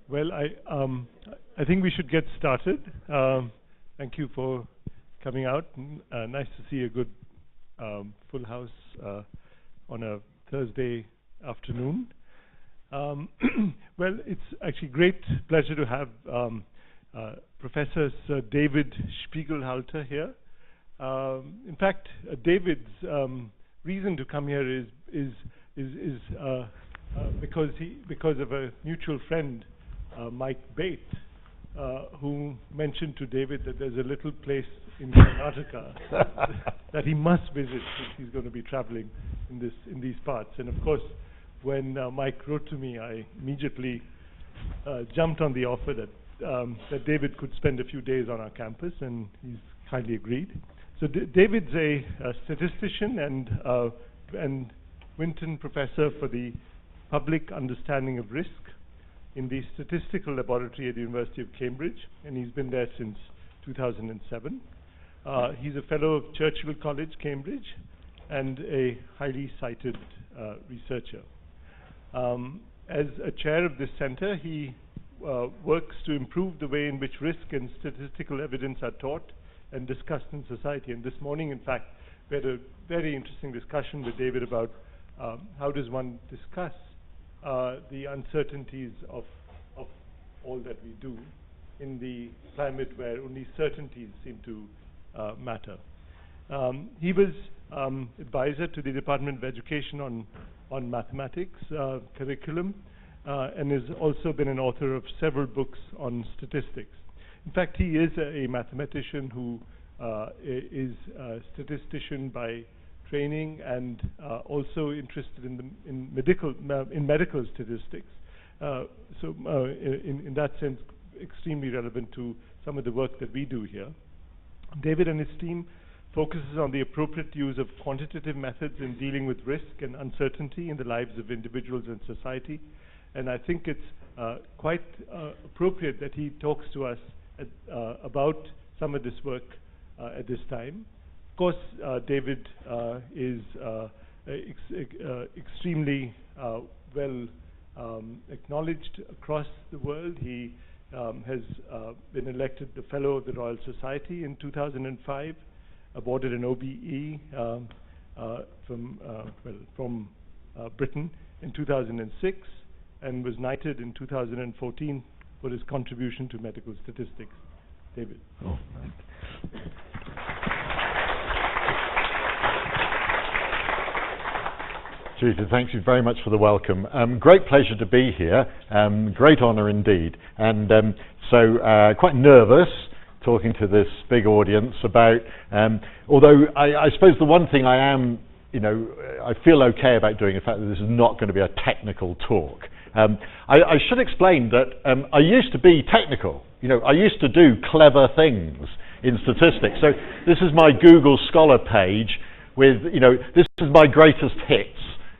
Well, I think we should get started. Thank you for coming out. Nice to see a good full house on a Thursday afternoon. Well, it's actually great pleasure to have Professor Sir David Spiegelhalter here. In fact, David's reason to come here is because of a mutual friend, Mike Bate, who mentioned to David that there's a little place in Karnataka that he must visit since he's going to be traveling in these parts. And of course, when Mike wrote to me, I immediately jumped on the offer that David could spend a few days on our campus, and he's kindly agreed. So David's a statistician and Winton Professor for the Public Understanding of Risk in the Statistical Laboratory at the University of Cambridge, and he's been there since 2007. He's a fellow of Churchill College, Cambridge, and a highly cited researcher. As a chair of this center, he works to improve the way in which risk and statistical evidence are taught and discussed in society. And this morning, in fact, we had a very interesting discussion with David about how does one discuss the uncertainties of all that we do in the climate where only certainties seem to matter. He was advisor to the Department of Education on mathematics curriculum, and has also been an author of several books on statistics. In fact, he is a mathematician who is a statistician by training and also interested in medical statistics. So in that sense, extremely relevant to some of the work that we do here. David and his team focuses on the appropriate use of quantitative methods in dealing with risk and uncertainty in the lives of individuals and society. And I think it's quite appropriate that he talks to us about some of this work at this time. Of course, David is extremely well acknowledged across the world. He has been elected the Fellow of the Royal Society in 2005, awarded an OBE from Britain in 2006, and was knighted in 2014 for his contribution to medical statistics. David. Oh, Judith, thank you very much for the welcome. Great pleasure to be here. Great honour indeed. And so quite nervous talking to this big audience about, although I suppose the one thing I am, I feel okay about doing, in fact, that this is not going to be a technical talk. I should explain that I used to be technical. I used to do clever things in statistics. So this is my Google Scholar page with, this is my greatest hits.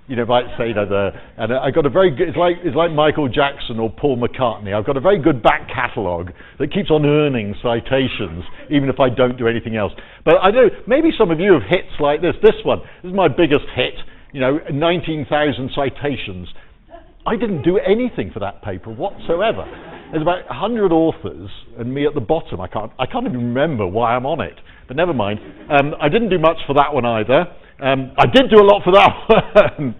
Might say and I got a very good. It's like Michael Jackson or Paul McCartney. I've got a very good back catalogue that keeps on earning citations, even if I don't do anything else. But I know maybe some of you have hits like this. This one, this is my biggest hit. 19,000 citations. I didn't do anything for that paper whatsoever. There's about 100 authors and me at the bottom. I can't even remember why I'm on it. But never mind. I didn't do much for that one either. I did do a lot for that one.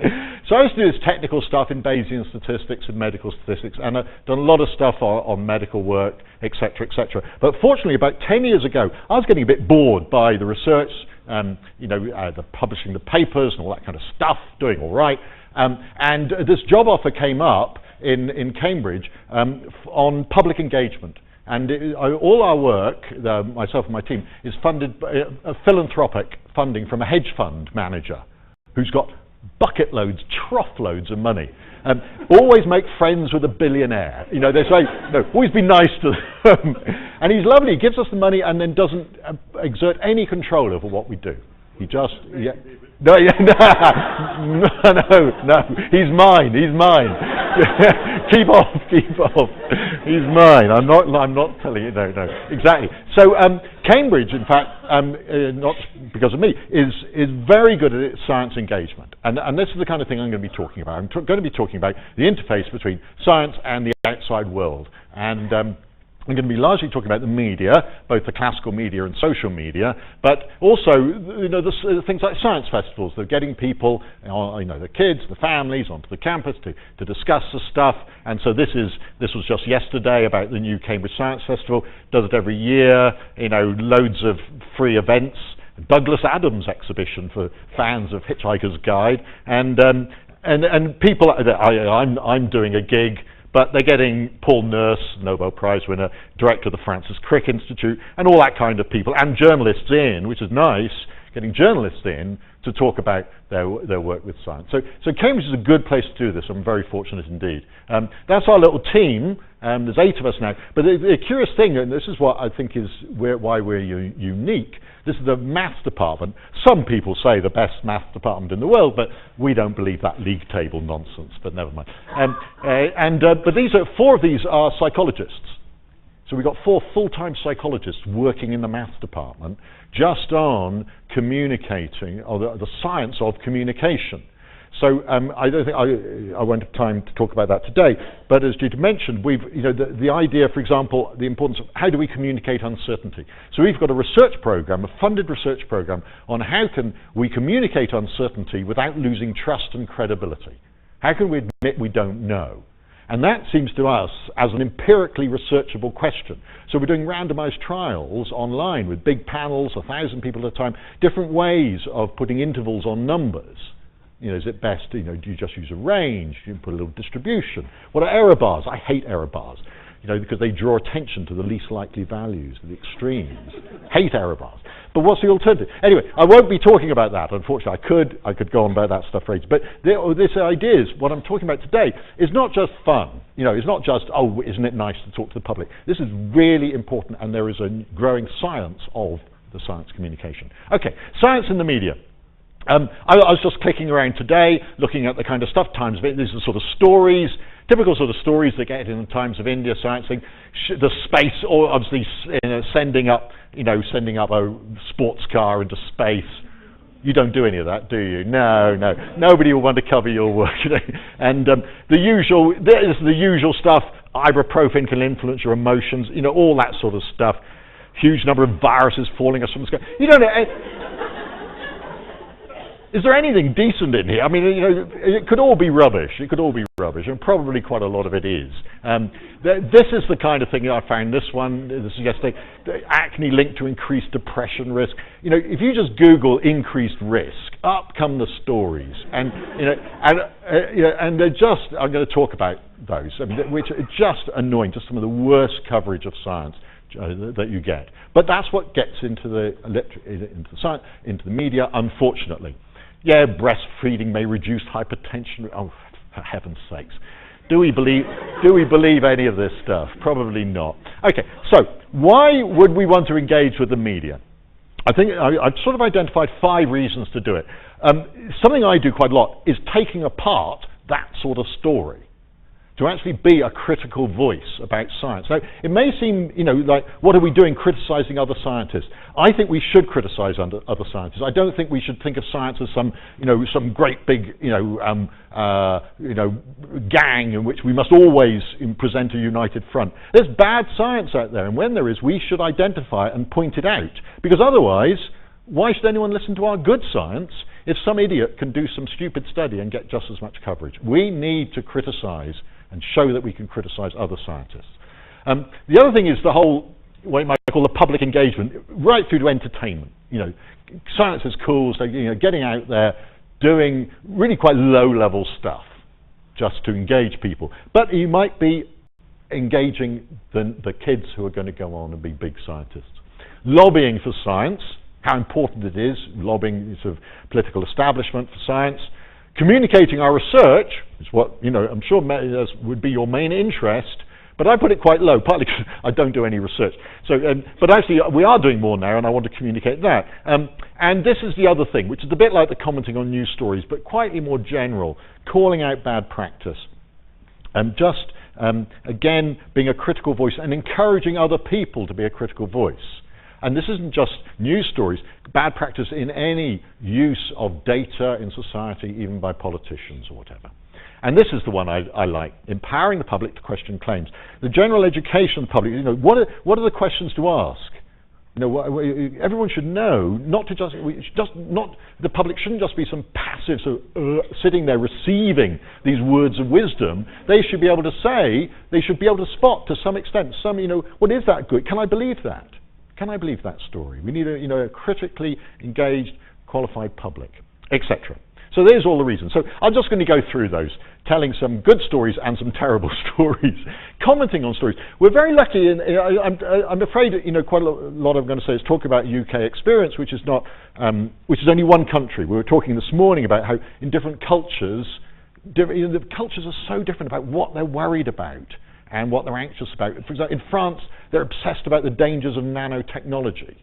So I used to do this technical stuff in Bayesian statistics and medical statistics, and I've done a lot of stuff on medical work, etc., etc. But fortunately, about 10 years ago, I was getting a bit bored by the research, the publishing the papers and all that kind of stuff, doing all right. And this job offer came up in Cambridge on public engagement. And all our work, myself and my team, is funded by philanthropic funding from a hedge fund manager who's got bucket loads, trough loads of money. Always make friends with a billionaire. They say, no, always be nice to them. And he's lovely. He gives us the money and then doesn't exert any control over what we do. He just, no, he's mine. Keep off. He's mine. I'm not telling you. No, exactly. So Cambridge, in fact, not because of me, is very good at its science engagement. And this is the kind of thing I'm going to be talking about. I'm going to be talking about the interface between science and the outside world. And I'm going to be largely talking about the media, both the classical media and social media, but also, things like science festivals. They're getting people, the kids, the families, onto the campus to discuss the stuff. And so this was just yesterday about the new Cambridge Science Festival. Does it every year. Loads of free events. Douglas Adams exhibition for fans of Hitchhiker's Guide, and people. I'm doing a gig. But they're getting Paul Nurse, Nobel Prize winner, director of the Francis Crick Institute, and all that kind of people, and journalists in, which is nice, getting journalists in to talk about their work with science. So Cambridge is a good place to do this. I'm very fortunate indeed. That's our little team. There's 8 of us now. But the curious thing, and this is what I think is why we're unique, this is the maths department. Some people say the best maths department in the world, but we don't believe that league table nonsense, but never mind. But 4 of these are psychologists. So we've got 4 full-time psychologists working in the maths department just on communicating, or the science of communication. So I don't think I won't have time to talk about that today. But as Jude mentioned, we've the idea, for example, the importance of how do we communicate uncertainty. So we've got a research program, a funded research program, on how can we communicate uncertainty without losing trust and credibility. How can we admit we don't know? And that seems to us as an empirically researchable question. So we're doing randomized trials online with big panels, 1,000 people at a time, different ways of putting intervals on numbers. Is it best, do you just use a range? Do you put a little distribution? What are error bars? I hate error bars, because they draw attention to the least likely values, the extremes. Hate error bars. But what's the alternative? Anyway, I won't be talking about that, unfortunately. I could go on about that stuff for ages. But this idea is, what I'm talking about today, is not just fun. It's not just, isn't it nice to talk to the public? This is really important, and there is a growing science of the science communication. Okay, science in the media. I was just clicking around today, looking at the kind of stuff, Times of India, these are sort of stories, typical sort of stories they get in the Times of India, science thing, the space, or obviously sending up a sports car into space. You don't do any of that, do you? No. Nobody will want to cover your work. And this is the usual stuff. Ibuprofen can influence your emotions, all that sort of stuff. Huge number of viruses falling us from the sky. You don't know. Is there anything decent in here? I mean, it could all be rubbish. It could all be rubbish, and probably quite a lot of it is. This is the kind of thing that I found. This is yesterday. Acne linked to increased depression risk. If you just Google increased risk, up come the stories, and they're just. I'm going to talk about those, which are just annoying. Just some of the worst coverage of science that you get. But that's what gets into the media, unfortunately. Yeah, breastfeeding may reduce hypertension. Oh, for heaven's sakes. Do we believe any of this stuff? Probably not. Okay, so why would we want to engage with the media? I think I've sort of identified 5 reasons to do it. Something I do quite a lot is taking apart that sort of story, to actually be a critical voice about science. Now, it may seem, like, what are we doing criticizing other scientists? I think we should criticize other scientists. I don't think we should think of science as some great big, gang in which we must always present a united front. There's bad science out there, and when there is, we should identify it and point it out. Because otherwise, why should anyone listen to our good science if some idiot can do some stupid study and get just as much coverage? We need to criticize and show that we can criticize other scientists. The other thing is the whole, what you might call the public engagement, right through to entertainment. Science is cool, so getting out there, doing really quite low-level stuff just to engage people. But you might be engaging the kids who are going to go on and be big scientists. Lobbying for science, how important it is, lobbying sort of political establishment for science. Communicating our research is what, I'm sure would be your main interest, but I put it quite low, partly because I don't do any research. So, but actually, we are doing more now, and I want to communicate that. And this is the other thing, which is a bit like the commenting on news stories, but quietly more general, calling out bad practice. Again, being a critical voice and encouraging other people to be a critical voice. And this isn't just news stories, bad practice in any use of data in society, even by politicians or whatever. And this is the one I like, empowering the public to question claims. The general education of the public, what are the questions to ask? Everyone should know, the public shouldn't just be some passive sitting there receiving these words of wisdom. They should be able to say, they should be able to spot to some extent, what is that good? Can I believe that? Can I believe that story? We need a critically engaged, qualified public, etc. So there's all the reasons. So I'm just going to go through those, telling some good stories and some terrible stories, commenting on stories. We're very lucky, I'm afraid, quite a lot I'm going to say is talk about UK experience, which is only one country. We were talking this morning about how in different cultures, the cultures are so different about what they're worried about and what they're anxious about. For example, in France, they're obsessed about the dangers of nanotechnology,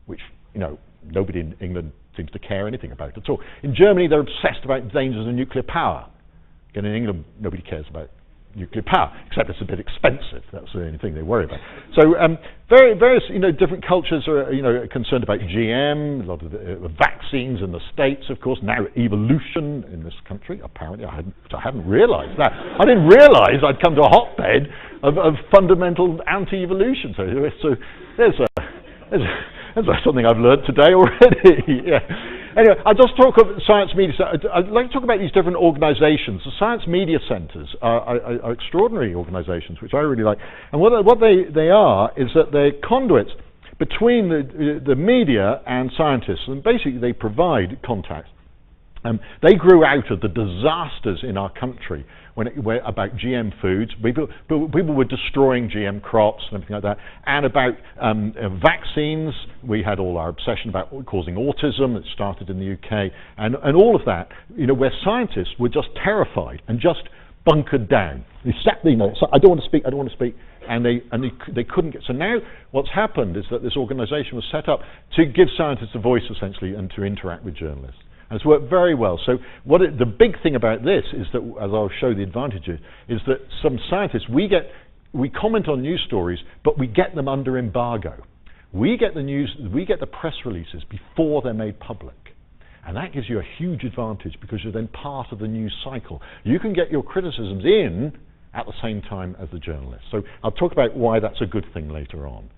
which, nobody in England seems to care anything about at all. In Germany, they're obsessed about the dangers of nuclear power. Again, in England, nobody cares about nuclear power, except it's a bit expensive. That's the only thing they worry about. So various different cultures are concerned about GM, a lot of the vaccines in the States, of course, now evolution in this country. Apparently, I hadn't realised that. I didn't realise I'd come to a hotbed of fundamental anti-evolution. So there's something I've learned today already. Yeah. Anyway, I'll just talk about science media. I'd like to talk about these different organisations. The science media centres are extraordinary organisations, which I really like. And what they are is that they're conduits between the media and scientists, and basically they provide contact. They grew out of the disasters in our country about GM foods. People were destroying GM crops and everything like that. And about vaccines, we had all our obsession about causing autism that started in the UK, and all of that, where scientists were just terrified and just bunkered down. They sat there, I don't want to speak, and they couldn't get. So now what's happened is that this organisation was set up to give scientists a voice, essentially, and to interact with journalists. And it's worked very well. So the big thing about this is that, as I'll show the advantages, is that some scientists, we comment on news stories, but we get them under embargo. We get the press releases before they're made public. And that gives you a huge advantage because you're then part of the news cycle. You can get your criticisms in at the same time as the journalists. So I'll talk about why that's a good thing later on.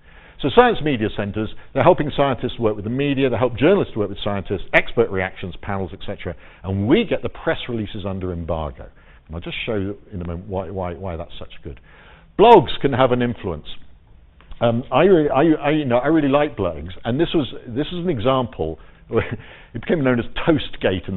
So science media centres, they're helping scientists work with the media, they help journalists work with scientists, expert reactions, panels, etc. And we get the press releases under embargo. And I'll just show you in a moment why that's such good. Blogs can have an influence. I really like blogs, and this is an example. It became known as Toastgate.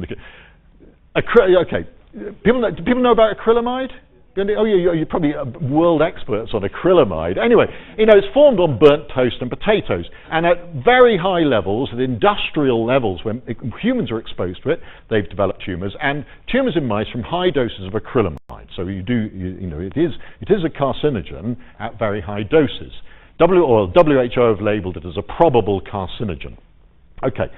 Okay, do people know about acrylamide? Oh, yeah, you're probably world experts on acrylamide. Anyway, it's formed on burnt toast and potatoes, and at very high levels, at industrial levels, when humans are exposed to it, they've developed tumours, and tumours in mice from high doses of acrylamide. So it is a carcinogen at very high doses. WHO have labelled it as a probable carcinogen. Okay.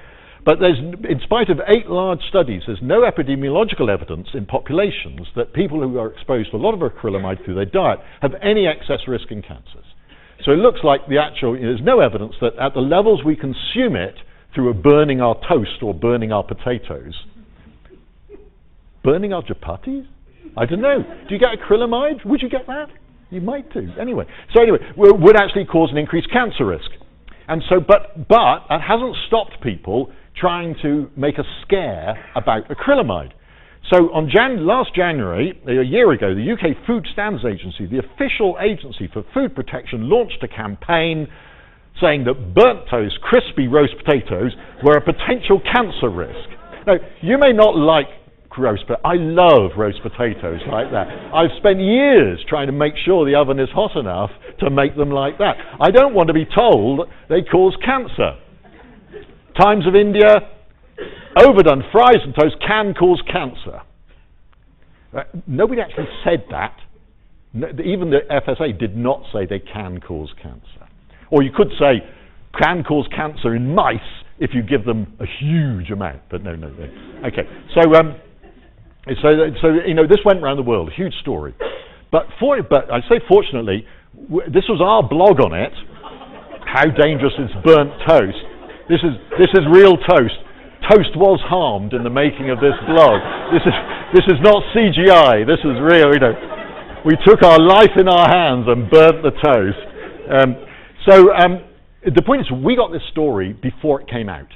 But in spite of 8 large studies, there's no epidemiological evidence in populations that people who are exposed to a lot of acrylamide through their diet have any excess risk in cancers. So it looks like there's no evidence that at the levels we consume it through burning our toast or burning our potatoes, burning our chapatis? I don't know. Do you get acrylamide? Would you get that? You might do. Anyway, would actually cause an increased cancer risk. And so, but that hasn't stopped people trying to make a scare about acrylamide. So on last January, a year ago, the UK Food Standards Agency, the official agency for food protection, launched a campaign saying that burnt toast, crispy roast potatoes were a potential cancer risk. Now, you may not like roast, but I love roast potatoes like that. I've spent years trying to make sure the oven is hot enough to make them like that. I don't want to be told they cause cancer. Times of India, overdone fries and toast can cause cancer. Nobody actually said that. Even the FSA did not say they can cause cancer. Or you could say, can cause cancer in mice if you give them a huge amount. But no. Okay, so this went around the world, a huge story. But I say fortunately, this was our blog on it. how dangerous is burnt toast. This is real toast. Toast was harmed in the making of this blog. This is not CGI. This is real. We took our life in our hands and burnt the toast. The point is, we got this story before it came out.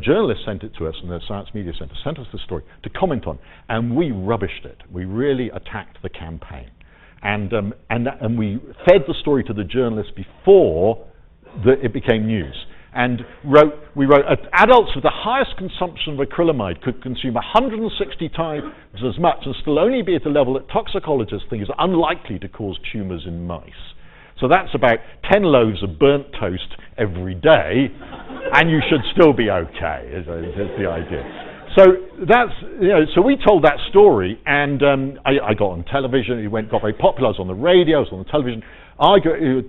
Journalists sent it to us, and the Science Media Centre sent us the story to comment on, and we rubbished it. We really attacked the campaign, and we fed the story to the journalists before it became news. And we wrote, adults with the highest consumption of acrylamide could consume 160 times as much and still only be at a level that toxicologists think is unlikely to cause tumours in mice. So that's about 10 loaves of burnt toast every day, and you should still be okay, is the idea. So so we told that story, and I got on television. It got very popular. I was on the radio, I was on the television,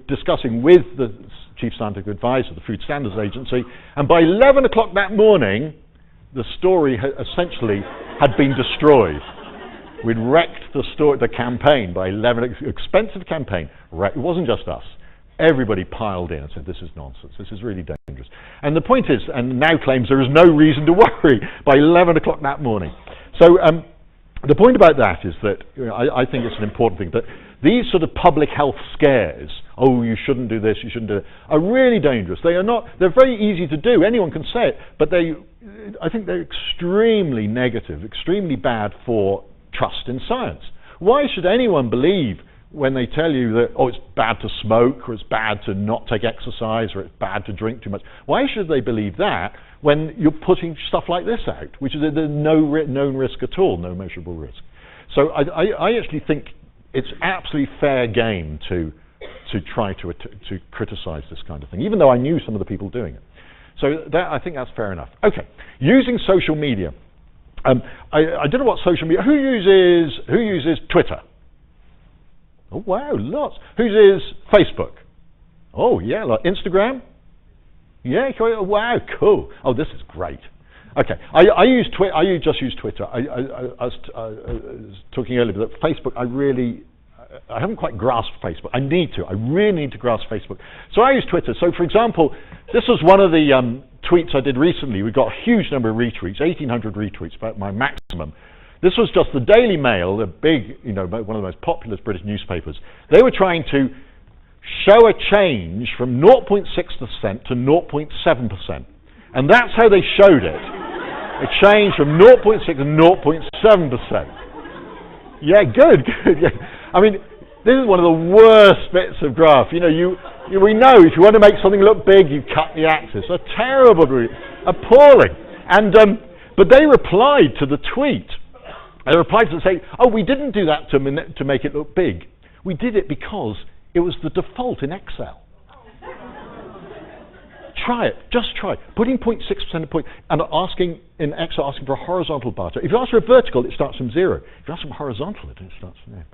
discussing with the Chief Scientific Advisor of the Food Standards Agency, and by 11 o'clock that morning, the story essentially had been destroyed. We'd wrecked the campaign by 11, expensive campaign. It wasn't just us. Everybody piled in and said, this is nonsense, this is really dangerous. And the point is, and now claims there is no reason to worry by 11 o'clock that morning. So the point about that is that I think it's an important thing, that these sort of public health scares, oh, you shouldn't do this, you shouldn't do that, are really dangerous. They're very easy to do, anyone can say it, but I think they're extremely negative, extremely bad for trust in science. Why should anyone believe when they tell you that, oh, it's bad to smoke, or it's bad to not take exercise, or it's bad to drink too much? Why should they believe that when you're putting stuff like this out, which is there's no known risk at all, no measurable risk? So I actually think it's absolutely fair game to try to criticize this kind of thing, even though I knew some of the people doing it. So I think that's fair enough. Okay, using social media. I don't know what social media. Who uses Twitter? Oh wow, lots. Who uses Facebook? Oh yeah, like Instagram. Yeah, wow, cool. Oh, this is great. Okay, I use Twitter. I just use Twitter. I was talking earlier that Facebook. I haven't quite grasped Facebook. I really need to grasp Facebook. So I use Twitter. So for example, this was one of the tweets I did recently. We got a huge number of retweets, 1,800 retweets, about my maximum. This was just the Daily Mail, the big, one of the most popular British newspapers. They were trying to show a change from 0.6% to 0.7%. And that's how they showed it. A change from 0.6 to 0.7%. Yeah, good. Yeah. I mean, this is one of the worst bits of graph. We know if you want to make something look big, you cut the axis. A terrible, appalling. And but they replied to the tweet. They replied to say, "Oh, we didn't do that to make it look big. We did it because it was the default in Excel." Try it. Just try it. Putting 0.6% point and asking in Excel, asking for a horizontal bar chart. If you ask for a vertical, it starts from 0. If you ask for horizontal, it starts from there.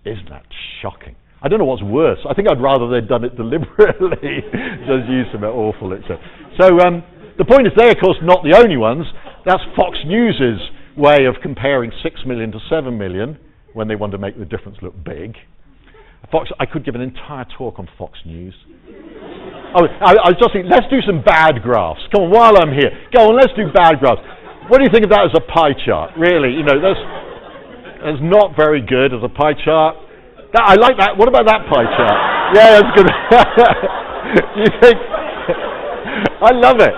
Isn't that shocking? I don't know what's worse. I think I'd rather they'd done it deliberately, just use some awful, etc. So the point is, they're of course not the only ones. That's Fox News's way of comparing 6 million to 7 million when they want to make the difference look big. I could give an entire talk on Fox News. Oh, I was just thinking, let's do some bad graphs. Come on, while I'm here, go on, let's do bad graphs. What do you think of that as a pie chart? Really, that's not very good as a pie chart. I like that. What about that pie chart? Yeah, that's good. You think? I love it.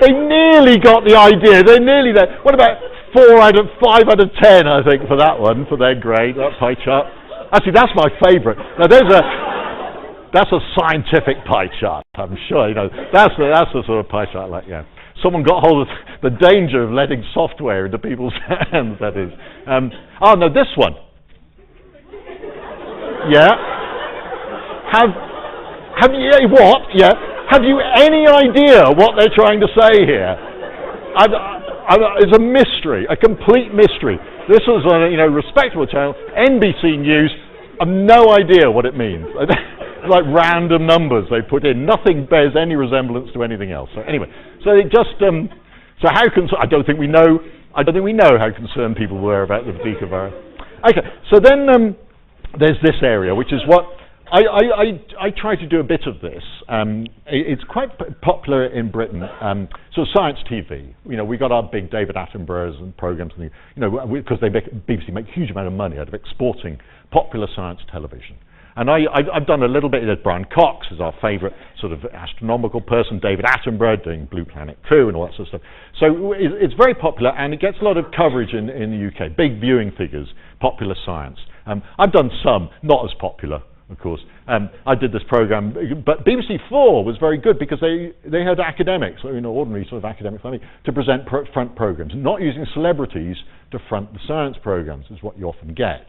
They nearly got the idea. They're nearly there. What about 5 out of 10? I think for that one, for their grade, that pie chart. Actually, that's my favourite. Now, that's a scientific pie chart. I'm sure. That's the sort of pie chart. Like, yeah. Someone got hold of the danger of letting software into people's hands. That is. Oh no, this one. Yeah. Have you what? Yeah. Have you any idea what they're trying to say here? It's a mystery, a complete mystery. This was on a respectable channel, NBC News. I've no idea what it means. Like random numbers they put in. Nothing bears any resemblance to anything else. So anyway, so it just I don't think we know how concerned people were about the Zika virus. Okay, so then there's this area, which is what I try to do a bit of this. It's quite popular in Britain. So science TV. You know, we got our big David Attenboroughs and programs, and you know, because BBC make a huge amount of money out of exporting popular science television. And I've done a little bit of Brian Cox is our favourite sort of astronomical person, David Attenborough doing Blue Planet 2 and all that sort of stuff. So it's very popular, and it gets a lot of coverage in the UK, big viewing figures, popular science. I've done some, not as popular, of course. I did this programme, but BBC 4 was very good because they had academics, you know, ordinary sort of academic family, to present front programmes, not using celebrities to front the science programmes, is what you often get.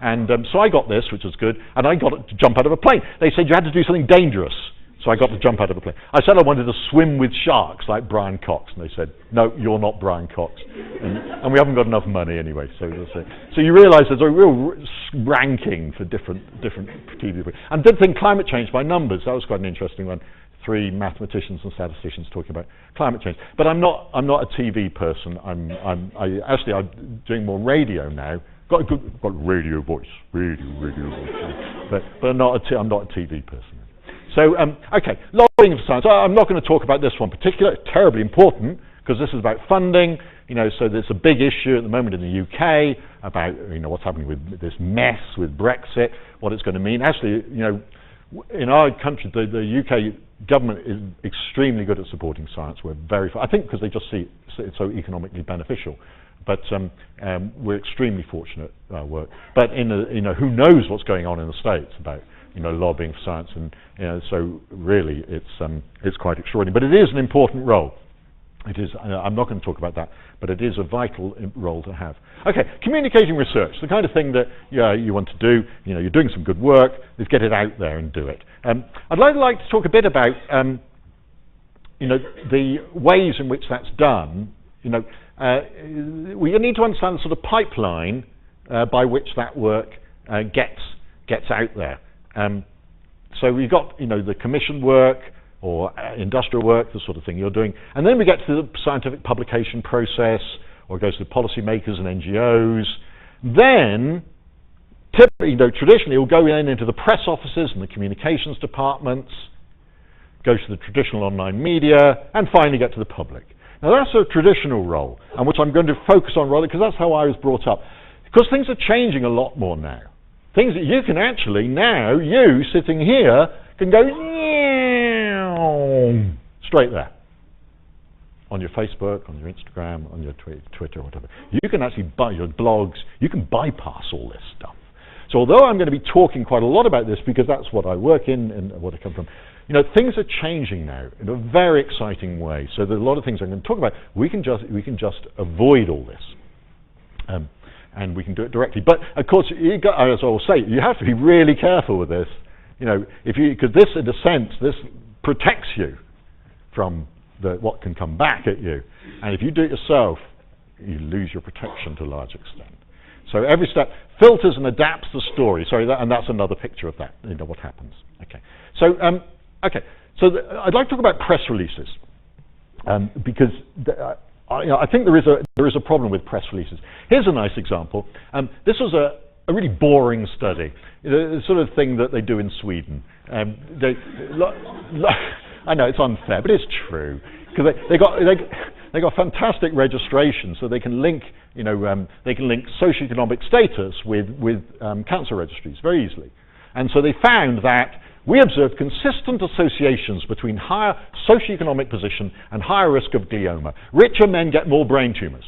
And so I got this, which was good, and I got to jump out of a plane. They said you had to do something dangerous, so I got to jump out of a plane. I said I wanted to swim with sharks like Brian Cox, and they said, no, you're not Brian Cox. And we haven't got enough money anyway, so you realise there's a real ranking for different TV. And did think climate change by numbers. That was quite an interesting one. 3 mathematicians and statisticians talking about climate change. But I'm not a TV person. I'm doing more radio now. Got radio voice, radio voice. But I'm not a TV person. So okay, lobbying for science. I'm not going to talk about this one particular. It's terribly important because this is about funding. You know, so there's a big issue at the moment in the UK about what's happening with this mess with Brexit, what it's going to mean. Actually, in our country, the UK government is extremely good at supporting science. We're I think because they just see it's so economically beneficial. But we're extremely fortunate work. But who knows what's going on in the States about lobbying for science, and so really it's quite extraordinary. But it is an important role. It is. I'm not going to talk about that, but it is a vital role to have. Okay, communicating research, the kind of thing that you want to do. You're doing some good work. Is get it out there and do it. I'd like to talk a bit about the ways in which that's done. We need to understand the sort of pipeline by which that work gets out there. So we've got the commission work or industrial work, the sort of thing you're doing, and then we get to the scientific publication process, or it goes to policymakers and NGOs. Then, traditionally, it will go into the press offices and the communications departments, go to the traditional online media, and finally get to the public. Now that's a traditional role, and which I'm going to focus on rather, because that's how I was brought up. Because things are changing a lot more now. Things that you can actually now, you sitting here, can go straight there. On your Facebook, on your Instagram, on your Twitter, whatever. You can actually buy your blogs, you can bypass all this stuff. So although I'm going to be talking quite a lot about this, because that's what I work in and what I come from, things are changing now in a very exciting way. So there's a lot of things I'm going to talk about. We can just avoid all this, and we can do it directly. But of course, as I will say, you have to be really careful with this. Because this, in a sense, this protects you from what can come back at you. And if you do it yourself, you lose your protection to a large extent. So every step filters and adapts the story. And that's another picture of that. What happens. Okay. So. I'd like to talk about press releases, because I think there is a problem with press releases. Here's a nice example. This was a really boring study, the sort of thing that they do in Sweden. I know it's unfair, but it's true, because they got fantastic registration, so they can link socioeconomic status with cancer registries very easily, and so they found that. We observed consistent associations between higher socioeconomic position and higher risk of glioma. Richer men get more brain tumours.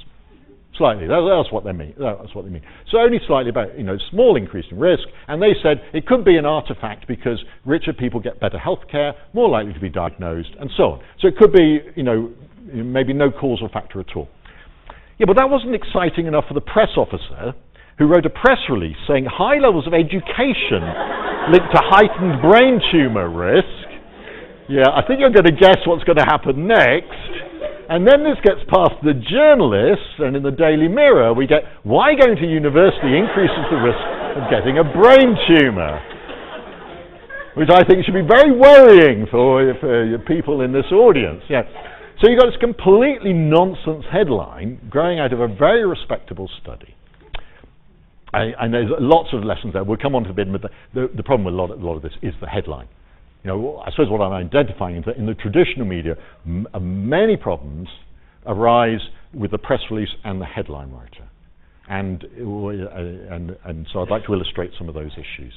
Slightly. That's what they mean. That's what they mean. So only slightly, about small increase in risk. And they said it could be an artifact because richer people get better health care, more likely to be diagnosed, and so on. So it could be maybe no causal factor at all. Yeah, but that wasn't exciting enough for the press officer, who wrote a press release saying high levels of education linked to heightened brain tumour risk. Yeah, I think you're going to guess what's going to happen next. And then this gets past the journalists, and in the Daily Mirror we get, why going to university increases the risk of getting a brain tumour? Which I think should be very worrying for your people in this audience. Yeah. So you've got this completely nonsense headline growing out of a very respectable study. and there's lots of lessons there. We'll come on to a bit, but the problem with a lot of this is the headline. You know, I suppose what I'm identifying is that in the traditional media, many problems arise with the press release and the headline writer. And so I'd like to illustrate some of those issues.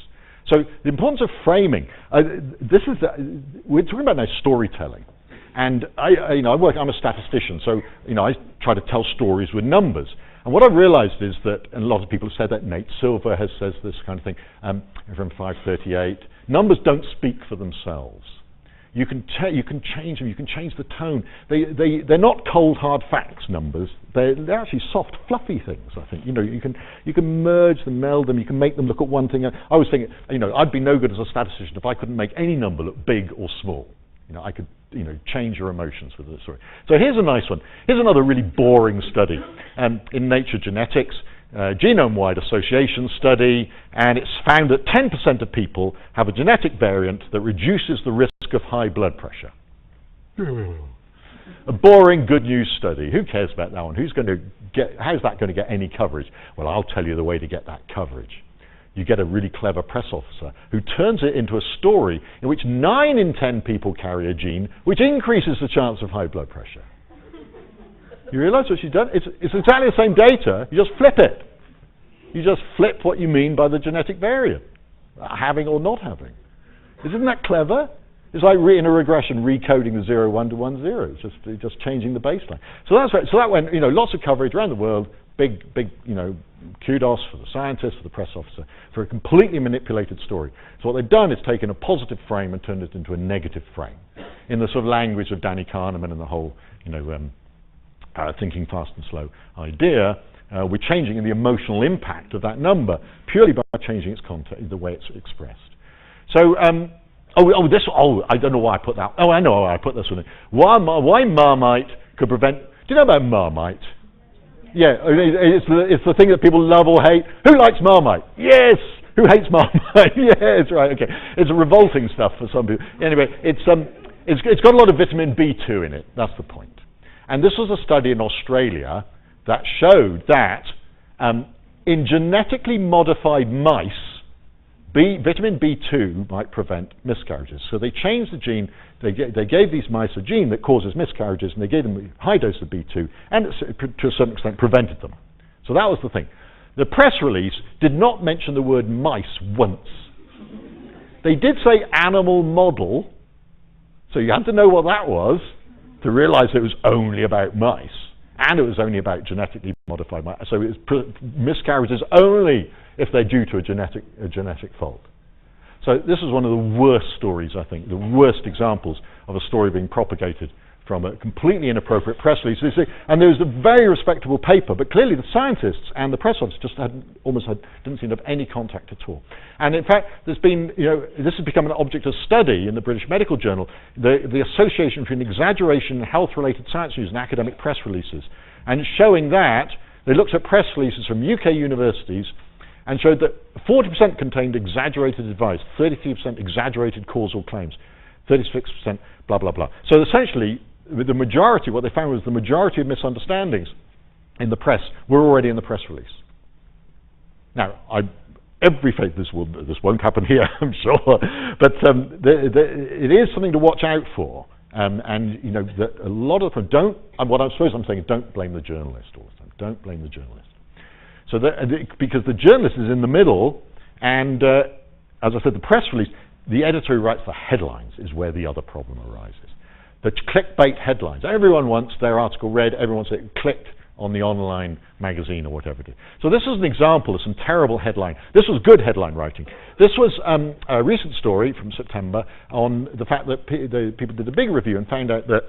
So the importance of framing. We're talking about now storytelling. And I'm a statistician, so I try to tell stories with numbers. And what I've realized is that, and a lot of people have said that, Nate Silver says this kind of thing, from 538, numbers don't speak for themselves. You can change them, you can change the tone. They're not cold, hard facts, numbers. They're actually soft, fluffy things, I think. You can merge them, meld them, you can make them look at one thing. I was thinking, I'd be no good as a statistician if I couldn't make any number look big or small. I could change your emotions with the story. So here's a nice one. Here's another really boring study in Nature Genetics, genome-wide association study, and it's found that 10% of people have a genetic variant that reduces the risk of high blood pressure. A boring good news study. Who cares about that one? How's that going to get any coverage? Well, I'll tell you the way to get that coverage. You get a really clever press officer who turns it into a story in which 9 in 10 people carry a gene which increases the chance of high blood pressure. You realize what she's done? It's exactly the same data, you just flip it. You just flip what you mean by the genetic variant, having or not having. Isn't that clever? It's like in a regression recoding the 0, 1 to 1, 0. It's just changing the baseline. So that's right. So that went, lots of coverage around the world. Big, kudos for the scientist, for the press officer, for a completely manipulated story. So what they've done is taken a positive frame and turned it into a negative frame, in the sort of language of Danny Kahneman and the whole, thinking fast and slow idea. We're changing the emotional impact of that number purely by changing its content, the way it's expressed. So, I don't know why I put that. Oh, I know why I put this one in. Why Marmite could prevent. Do you know about Marmite? Yeah, it's the thing that people love or hate. Who likes Marmite? Yes. Who hates Marmite? Yes, right. Okay. It's revolting stuff for some people. Anyway, it's got a lot of vitamin B2 in it. That's the point. And this was a study in Australia that showed that in genetically modified mice, vitamin B2 might prevent miscarriages. So they changed the gene. They gave these mice a gene that causes miscarriages, and they gave them a high dose of B2, and to a certain extent prevented them. So that was the thing. The press release did not mention the word mice once. They did say animal model, so you had to know what that was to realize it was only about mice, and it was only about genetically modified mice. So it was miscarriages only if they're due to a genetic fault. So this is one of the worst stories, I think, the worst examples of a story being propagated from a completely inappropriate press release. And there was a very respectable paper, but clearly the scientists and the press office just didn't seem to have any contact at all. And in fact, there's been, this has become an object of study in the British Medical Journal, the association between exaggeration and health-related science news and academic press releases. And showing that, they looked at press releases from UK universities and showed that 40% contained exaggerated advice, 33% exaggerated causal claims, 36% blah, blah, blah. So essentially, the majority, what they found was the majority of misunderstandings in the press were already in the press release. Now, every faith this won't happen here, I'm sure, but it is something to watch out for. And that a lot of them don't, and what I suppose I'm saying is don't blame the journalist all the time. Don't blame the journalist. So because the journalist is in the middle, and as I said, the press release, the editor who writes the headlines is where the other problem arises. The clickbait headlines. Everyone wants their article read, everyone wants it clicked on the online magazine or whatever it is. So this is an example of some terrible headline. This was good headline writing. This was a recent story from September on the fact that people did a big review and found out that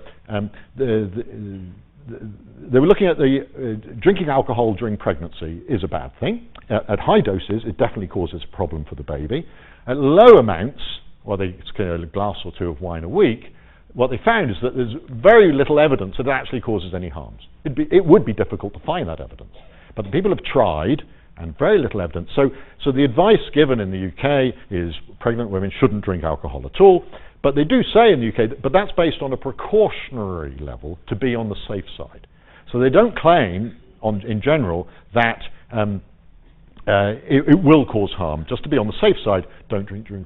they were looking at the drinking alcohol during pregnancy is a bad thing. At high doses, it definitely causes a problem for the baby. At low amounts, it's a glass or two of wine a week, what they found is that there's very little evidence that it actually causes any harms. It would be difficult to find that evidence. But the people have tried, and very little evidence. So the advice given in the UK is pregnant women shouldn't drink alcohol at all. But they do say in the UK, but that's based on a precautionary level to be on the safe side. So they don't claim, in general, that it will cause harm. Just to be on the safe side, don't drink during.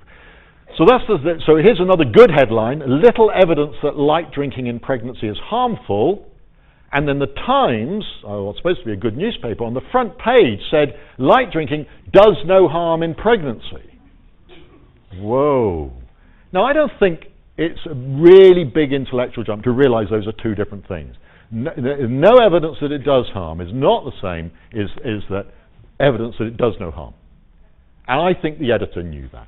So so here's another good headline: little evidence that light drinking in pregnancy is harmful. And then the Times, what's supposed to be a good newspaper, on the front page said, light drinking does no harm in pregnancy. Whoa. Now, I don't think it's a really big intellectual jump to realize those are two different things. No evidence that it does harm is not the same as that evidence that it does no harm. And I think the editor knew that.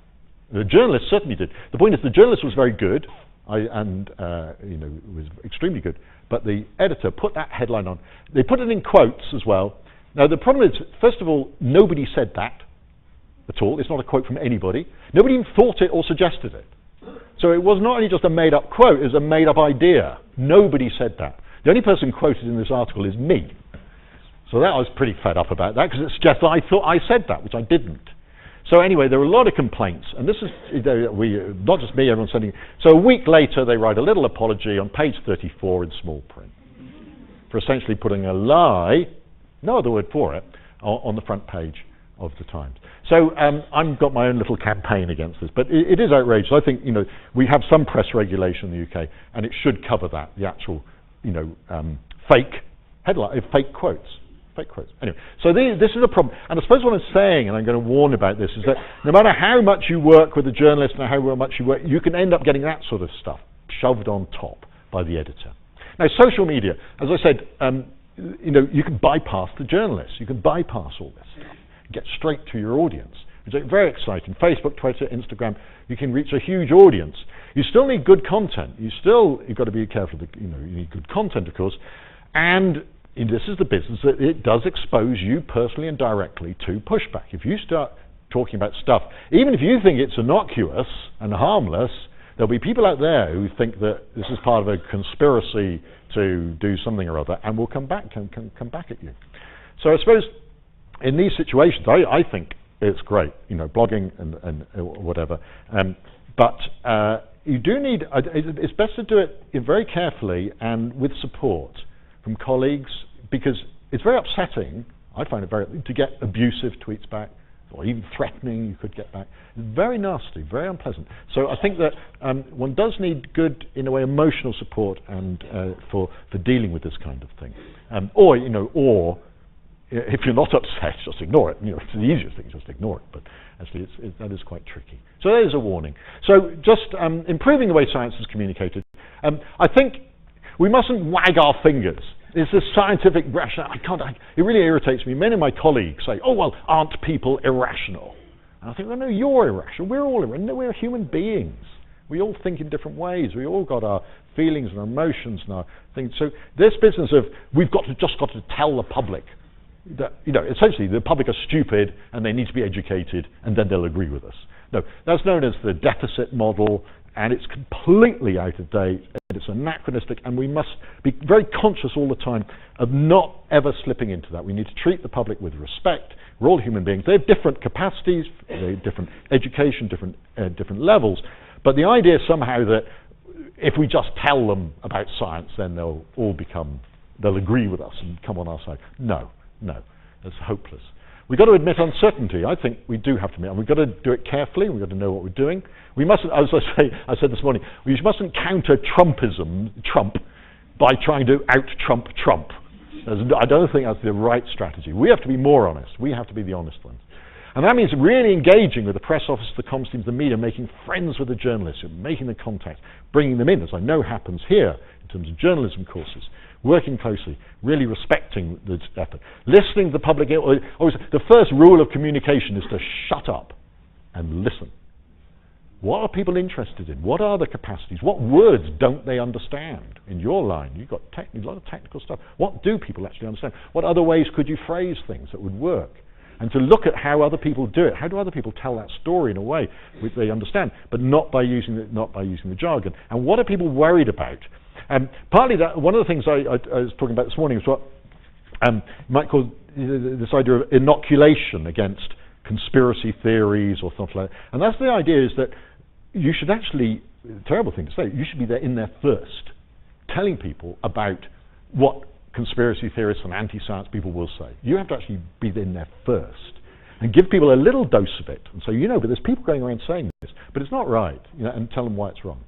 The journalist certainly did. The point is, the journalist was very good, was extremely good. But the editor put that headline on. They put it in quotes as well. Now, the problem is, first of all, nobody said that at all. It's not a quote from anybody. Nobody even thought it or suggested it. So it was not only just a made-up quote, it was a made-up idea. Nobody said that. The only person quoted in this article is me. So that I was pretty fed up about that, because it suggests I thought I said that, which I didn't. So anyway, there were a lot of complaints, and this is, not just me, everyone's sending. So a week later, they write a little apology on page 34 in small print for essentially putting a lie, no other word for it, on the front page of the Times. So I've got my own little campaign against this, but it is outrageous. I think, we have some press regulation in the UK, and it should cover that, the actual, fake headline, fake quotes. Fake quotes. Anyway, so this is a problem. And I suppose what I'm saying, and I'm going to warn about this, is that no matter how much you work with a journalist and how much you work, you can end up getting that sort of stuff shoved on top by the editor. Now, social media, as I said, you can bypass the journalists. You can bypass all this stuff. Get straight to your audience. It's very exciting. Facebook, Twitter, Instagram, you can reach a huge audience. You still need good content. You've got to be careful. You need good content, of course. And this is the business that it does expose you personally and directly to pushback. If you start talking about stuff, even if you think it's innocuous and harmless, there'll be people out there who think that this is part of a conspiracy to do something or other, and will come back at you. So I suppose in these situations, I think it's great, blogging and whatever. But you do need. It's best to do it very carefully and with support from colleagues, because it's very upsetting, I find it to get abusive tweets back, or even threatening you could get back. It's very nasty, very unpleasant. So I think that one does need good, in a way, emotional support and for dealing with this kind of thing. Or if you're not upset, just ignore it. It's the easiest thing, just ignore it. But actually, that is quite tricky. So there's a warning. So just improving the way science is communicated. I think we mustn't wag our fingers. It's this scientific rationale. It really irritates me. Many of my colleagues say, oh, well, aren't people irrational? And I think, well, no, you're irrational. We're all irrational. No, we're human beings. We all think in different ways. We all got our feelings and our emotions and our things. So this business of we've just got to tell the public that, essentially the public are stupid and they need to be educated and then they'll agree with us. No, that's known as the deficit model, and it's completely out of date, and it's anachronistic, and we must be very conscious all the time of not ever slipping into that. We need to treat the public with respect. We're all human beings. They have different capacities, they have different education, different levels, but the idea somehow that if we just tell them about science, then they'll agree with us and come on our side. No, that's hopeless. We've got to admit uncertainty. I think we do have to admit, and we've got to do it carefully. We've got to know what we're doing. We mustn't, as I said this morning, we mustn't counter Trump, by trying to out-Trump Trump. I don't think that's the right strategy. We have to be more honest. We have to be the honest ones. And that means really engaging with the press office, the comms teams, the media, making friends with the journalists, making the contacts, bringing them in, as I know happens here in terms of journalism courses, working closely, really respecting the effort, listening to the public. Always, the first rule of communication is to shut up and listen. What are people interested in? What are the capacities? What words don't they understand? In your line, you've got a lot of technical stuff. What do people actually understand? What other ways could you phrase things that would work? And to look at how other people do it. How do other people tell that story in a way which they understand, but not by using the jargon? And what are people worried about? Partly that, one of the things I was talking about this morning is what you might call this idea of inoculation against conspiracy theories or something like that. And that's the idea, is that you should actually, terrible thing to say, you should be there in there first, telling people about what conspiracy theorists and anti-science people will say. You have to actually be in there first. and give people a little dose of it and say, but there's people going around saying this, but it's not right, and tell them why it's wrong.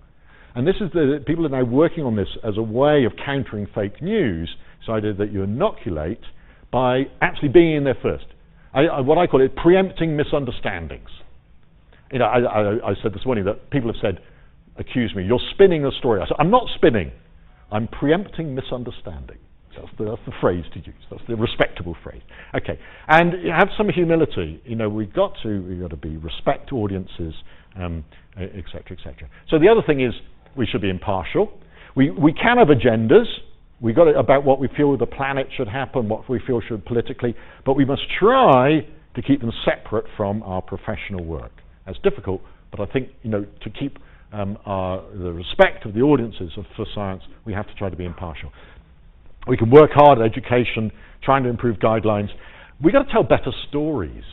And this is people are now working on this as a way of countering fake news, this idea that you inoculate by actually being in there first. What I call it preempting misunderstandings. I said this morning that people have said, accused me, you're spinning the story. I said, I'm not spinning, I'm preempting misunderstanding. That's the phrase to use. That's the respectable phrase. Okay, and have some humility. We've got to be respect audiences, et cetera, et cetera. So the other thing is we should be impartial. We can have agendas. We got it about what we feel the planet should happen, what we feel should politically, but we must try to keep them separate from our professional work. That's difficult, but I think to keep the respect of the audiences for science, we have to try to be impartial. We can work hard at education, trying to improve guidelines. We've got to tell better stories.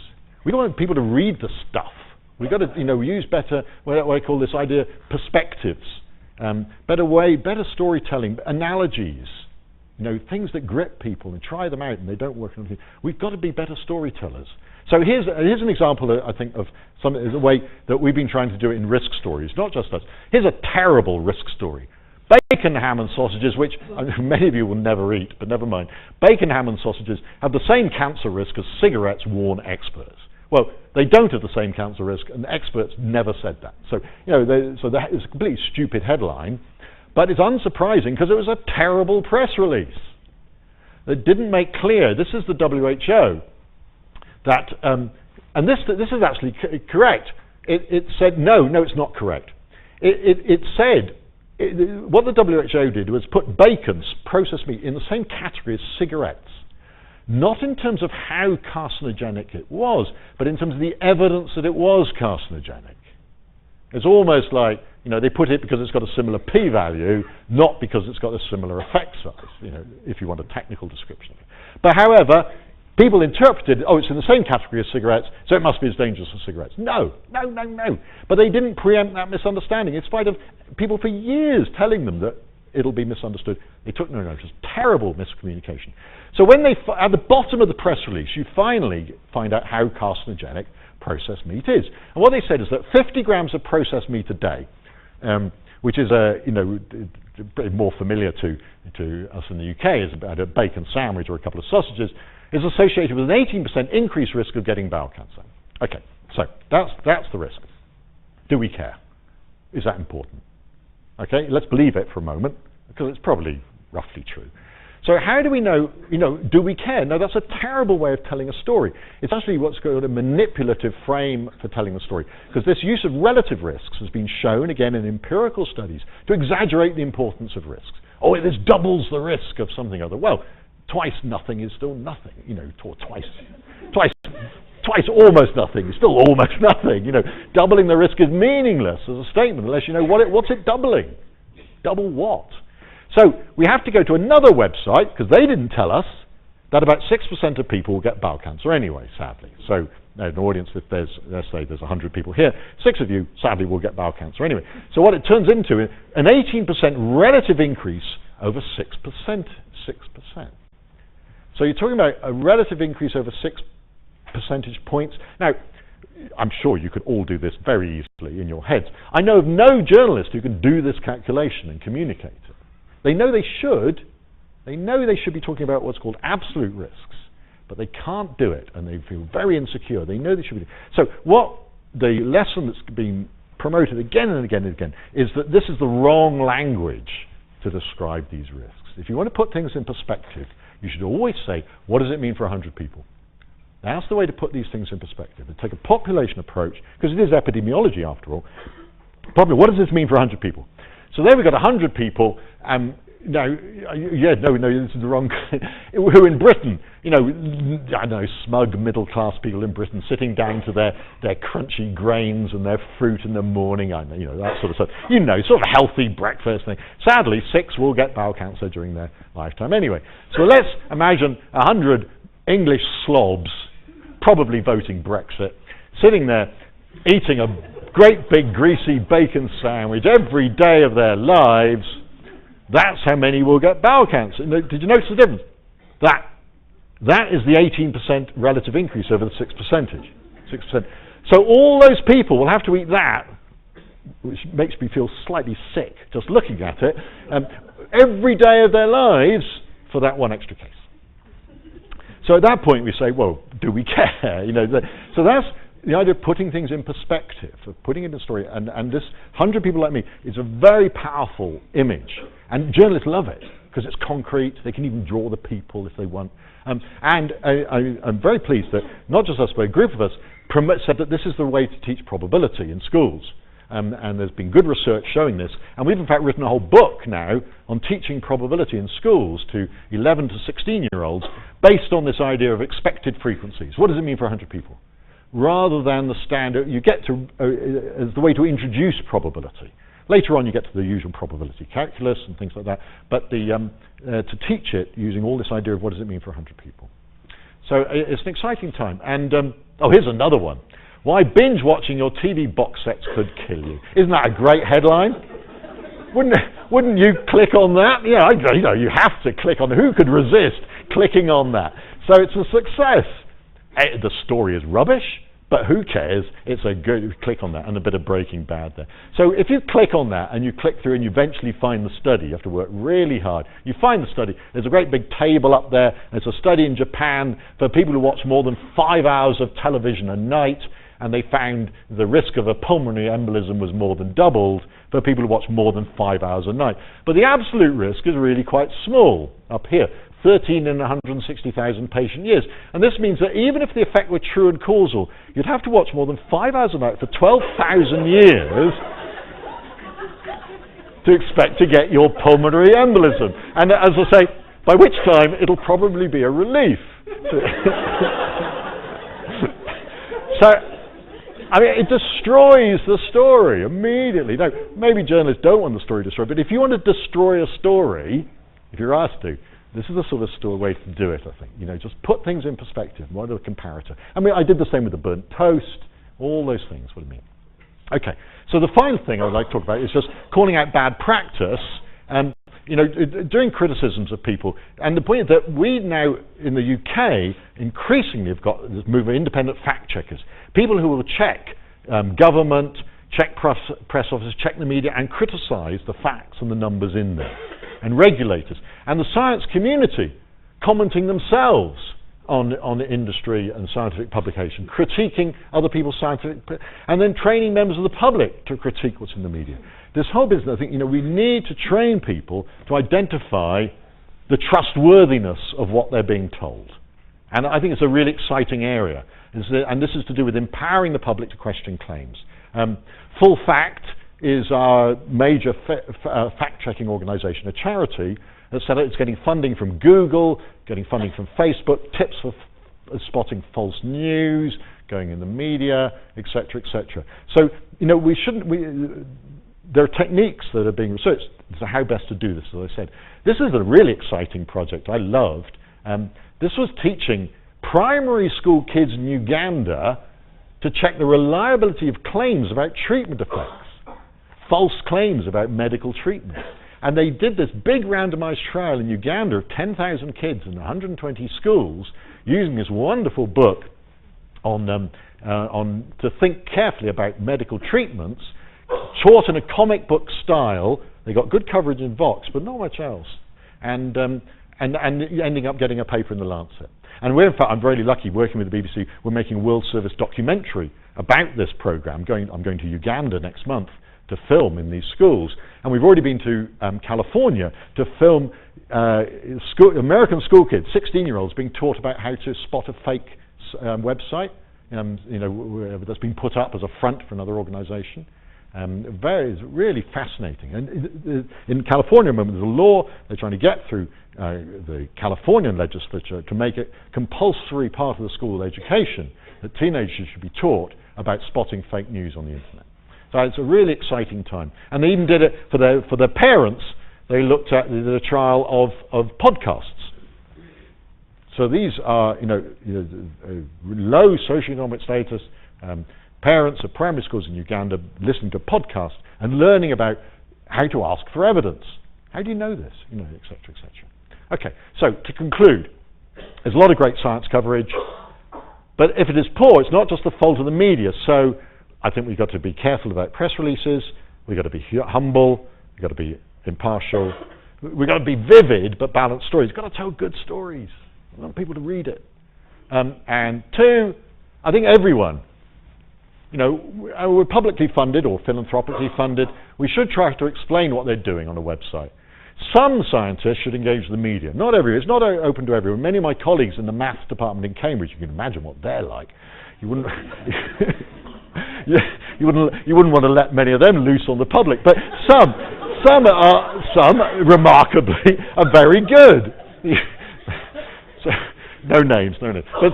We don't want people to read the stuff. We've got to use better, what I call this idea, perspectives. Better storytelling, analogies. Things that grip people and try them out and they don't work. We've got to be better storytellers. So here's an example, I think, of the way that we've been trying to do it in risk stories, not just us. Here's a terrible risk story. Bacon, ham and sausages, which many of you will never eat, but never mind. Bacon, ham and sausages have the same cancer risk as cigarettes, warn experts. Well, they don't have the same cancer risk, and the experts never said that. So, that is a completely stupid headline, but it's unsurprising because it was a terrible press release. It didn't make clear, this is the WHO, that, and this is actually correct. It said, no, it's not correct. It said, what the WHO did was put bacon, processed meat, in the same category as cigarettes. Not in terms of how carcinogenic it was, but in terms of the evidence that it was carcinogenic. It's almost like, they put it because it's got a similar p-value, not because it's got a similar effect size, if you want a technical description of it. But however, people interpreted, it's in the same category as cigarettes, so it must be as dangerous as cigarettes. No. But they didn't preempt that misunderstanding, in spite of people for years telling them that it'll be misunderstood. They took no notice. Terrible miscommunication. So when at the bottom of the press release, you finally find out how carcinogenic processed meat is. And what they said is that 50 grams of processed meat a day, which is more familiar to us in the UK, is about a bacon sandwich or a couple of sausages, is associated with an 18% increased risk of getting bowel cancer. Okay, so that's the risk. Do we care? Is that important? Okay, let's believe it for a moment, because it's probably roughly true. So how do we know, do we care? No, that's a terrible way of telling a story. It's actually what's called a manipulative frame for telling the story, because this use of relative risks has been shown, again, in empirical studies, to exaggerate the importance of risks. This doubles the risk of something or other. Well, twice nothing is still nothing, twice almost nothing is still almost nothing. Doubling the risk is meaningless as a statement unless you know what's it doubling. Double what? So we have to go to another website, because they didn't tell us that about 6% of people will get bowel cancer anyway, sadly. So an audience, if let's say there's 100 people here, 6 of you, sadly, will get bowel cancer anyway. So what it turns into is an 18% relative increase over 6%. 6%. So you're talking about a relative increase over 6 percentage points. Now, I'm sure you could all do this very easily in your heads. I know of no journalist who can do this calculation and communicate it. They know they should. They know they should be talking about what's called absolute risks, but they can't do it, and they feel very insecure. They know they should be. So what the lesson that's been promoted again and again and again is that this is the wrong language to describe these risks. If you want to put things in perspective, you should always say, what does it mean for 100 people? That's the way to put these things in perspective. And take a population approach, because it is epidemiology after all. Probably, what does this mean for 100 people? So there we've got 100 people, this is the wrong, who in Britain, I know, smug middle-class people in Britain sitting down to their crunchy grains and their fruit in the morning, I know, that sort of stuff. Sort of healthy breakfast thing. Sadly, 6 will get bowel cancer during their lifetime anyway. So let's imagine 100 English slobs, probably voting Brexit, sitting there eating a great big greasy bacon sandwich every day of their lives. That's how many will get bowel cancer. Did you notice the difference? That That is the 18% relative increase over the 6%. So all those people will have to eat that, which makes me feel slightly sick just looking at it, every day of their lives for that one extra case. So at that point we say, well, do we care? So that's the idea of putting things in perspective, of putting it in a story. And this 100 people like me is a very powerful image. And journalists love it because it's concrete. They can even draw the people if they want. And I'm very pleased that not just us, but a group of us said that this is the way to teach probability in schools. And there's been good research showing this. And we've in fact written a whole book now on teaching probability in schools to 11 to 16-year-olds based on this idea of expected frequencies. What does it mean for 100 people? Rather than the standard, you get to, as the way to introduce probability. Later on you get to the usual probability calculus and things like that. But to teach it using all this idea of what does it mean for 100 people. So it's an exciting time. And, here's another one. Why binge watching your TV box sets could kill you. Isn't that a great headline? Wouldn't you click on that? Yeah, you have to click on it. Who could resist clicking on that? So it's a success. The story is rubbish, but who cares? It's a good click on that, and a bit of Breaking Bad there. So if you click on that and you click through and you eventually find the study, you have to work really hard. You find the study. There's a great big table up there. It's a study in Japan for people who watch more than 5 hours of television a night. And they found the risk of a pulmonary embolism was more than doubled for people who watch more than 5 hours a night. But the absolute risk is really quite small up here, 13 in 160,000 patient years. And this means that even if the effect were true and causal, you'd have to watch more than 5 hours a night for 12,000 years to expect to get your pulmonary embolism. And as I say, by which time it'll probably be a relief. So, it destroys the story immediately. Now, maybe journalists don't want the story destroyed, but if you want to destroy a story, if you're asked to, this is the sort of way to do it, I think. Just put things in perspective. What are the comparator? I did the same with the burnt toast, all those things, what do you mean? Okay, so the final thing I would like to talk about is just calling out bad practice, doing criticisms of people. And the point is that we now, in the UK, increasingly have got this movement of independent fact checkers. People who will check government, check press officers, check the media, and criticize the facts and the numbers in there. And regulators. And the science community commenting themselves on industry and scientific publication, critiquing other people's scientific, and then training members of the public to critique what's in the media. This whole business, I think, we need to train people to identify the trustworthiness of what they're being told. And I think it's a really exciting area. And this is to do with empowering the public to question claims. Full Fact is our major fact-checking organization, a charity that said it's getting funding from Google, getting funding from Facebook, tips for spotting false news, going in the media, etc., etc. So, there are techniques that are being researched as to how best to do this, as I said. This is a really exciting project I loved. This was teaching primary school kids in Uganda to check the reliability of claims about treatment effects, false claims about medical treatment. And they did this big randomized trial in Uganda of 10,000 kids in 120 schools using this wonderful book on to think carefully about medical treatments, taught in a comic book style. They got good coverage in Vox, but not much else. And ending up getting a paper in the Lancet. And we're, in fact, I'm very lucky working with the BBC. We're making a World Service documentary about this program. I'm going to Uganda next month to film in these schools. And we've already been to California to film American school kids, 16-year-olds, being taught about how to spot a fake website, that's been put up as a front for another organization. It's really fascinating. And in California, at the moment, there's a law they're trying to get through the Californian legislature to make it compulsory part of the school education that teenagers should be taught about spotting fake news on the internet. So it's a really exciting time. And they even did it for their parents. They did a trial of podcasts. So these are low socioeconomic status parents of primary schools in Uganda listening to podcasts and learning about how to ask for evidence. How do you know this? Et cetera, et cetera. Okay, so to conclude, There's a lot of great science coverage, but if it is poor, it's not just the fault of the media. So I think we've got to be careful about press releases, we've got to be humble, we've got to be impartial, we've got to be vivid but balanced stories. We've got to tell good stories. I want people to read it. And two, I think everyone, we're publicly funded or philanthropically funded. We should try to explain what they're doing on a website. Some scientists should engage the media. Not everyone. It's not open to everyone. Many of my colleagues in the maths department in Cambridge, you can imagine what they're like. You wouldn't, you wouldn't want to let many of them loose on the public. But some remarkably are very good. So, no names. But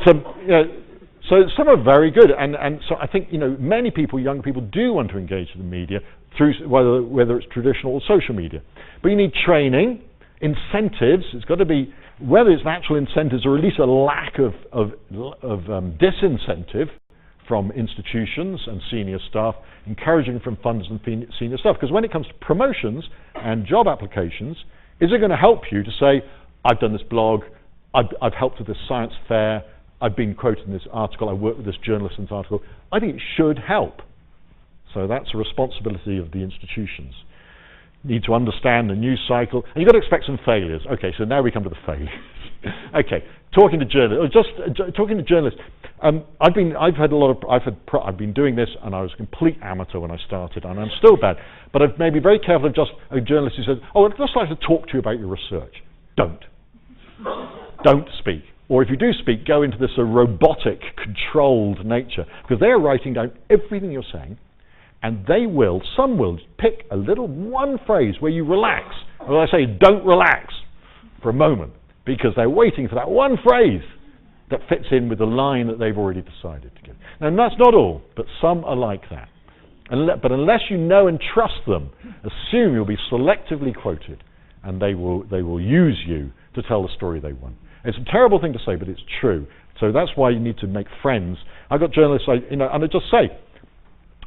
so some are very good, and so I think many people, young people, do want to engage with the media through whether it's traditional or social media. But you need training, incentives. It's got to be, whether it's actual incentives or at least a lack of disincentive from institutions and senior staff, encouraging from funders and senior staff. Because when it comes to promotions and job applications, is it going to help you to say, I've done this blog, I've helped with this science fair, I've been quoted in this article, I worked with this journalist in this article? I think it should help. So that's a responsibility of the institutions. You need to understand the news cycle, and you've got to expect some failures. Okay, so now we come to the failures. Okay, talking to journalists. I've been doing this, and I was a complete amateur when I started, and I'm still bad. But I've made me very careful of just a journalist who says, "Oh, I'd just like to talk to you about your research." Don't speak. Or if you do speak, go into this robotic, controlled nature, because they're writing down everything you're saying, and some will pick one phrase where you relax. Well, I say, don't relax for a moment, because they're waiting for that one phrase that fits in with the line that they've already decided to give. Now, that's not all, but some are like that. But unless you know and trust them, assume you'll be selectively quoted, and they will use you to tell the story they want. It's a terrible thing to say, but it's true. So that's why you need to make friends. I've got journalists, and I just say,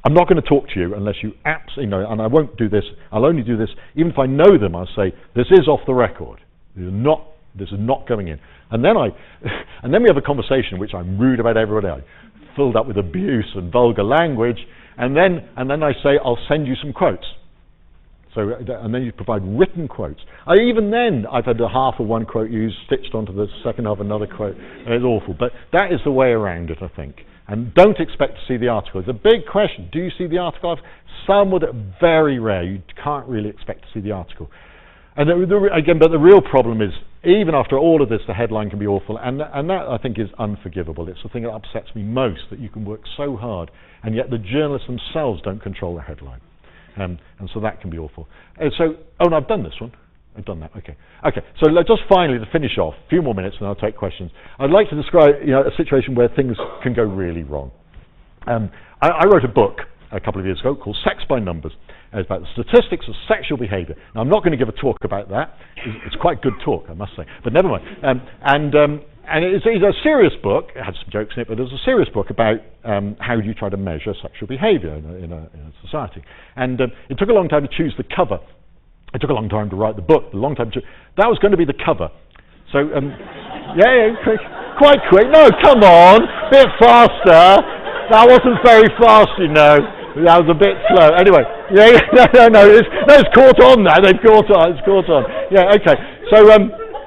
I'm not going to talk to you unless you absolutely and I won't do this. I'll only do this, even if I know them, I'll say, this is off the record. This is not going in. And then we have a conversation in which I'm rude about everybody else, filled up with abuse and vulgar language, and then I say, I'll send you some quotes. So, and then you provide written quotes. Even then, I've had a half of one quote used, stitched onto the second half of another quote. It's awful. But that is the way around it, I think. And don't expect to see the article. It's a big question. Do you see the article? Some would, very rare. You can't really expect to see the article. And again, but the real problem is, even after all of this, the headline can be awful. And that, I think, is unforgivable. It's the thing that upsets me most, that you can work so hard, and yet the journalists themselves don't control the headline. And so that can be awful. And I've done this one. I've done that. Okay. So just finally, to finish off, a few more minutes, and I'll take questions. I'd like to describe, a situation where things can go really wrong. I wrote a book a couple of years ago called Sex by Numbers. It's about the statistics of sexual behaviour. Now, I'm not going to give a talk about that. It's quite good talk, I must say. But never mind. And it's a serious book. It had some jokes in it, but it was a serious book about how do you try to measure sexual behaviour in a society. And it took a long time to choose the cover. It took a long time to write the book. That was going to be the cover. So, quite quick. No, come on, bit faster. That wasn't very fast, That was a bit slow. Anyway, it's caught on now. It's caught on. Yeah, okay. So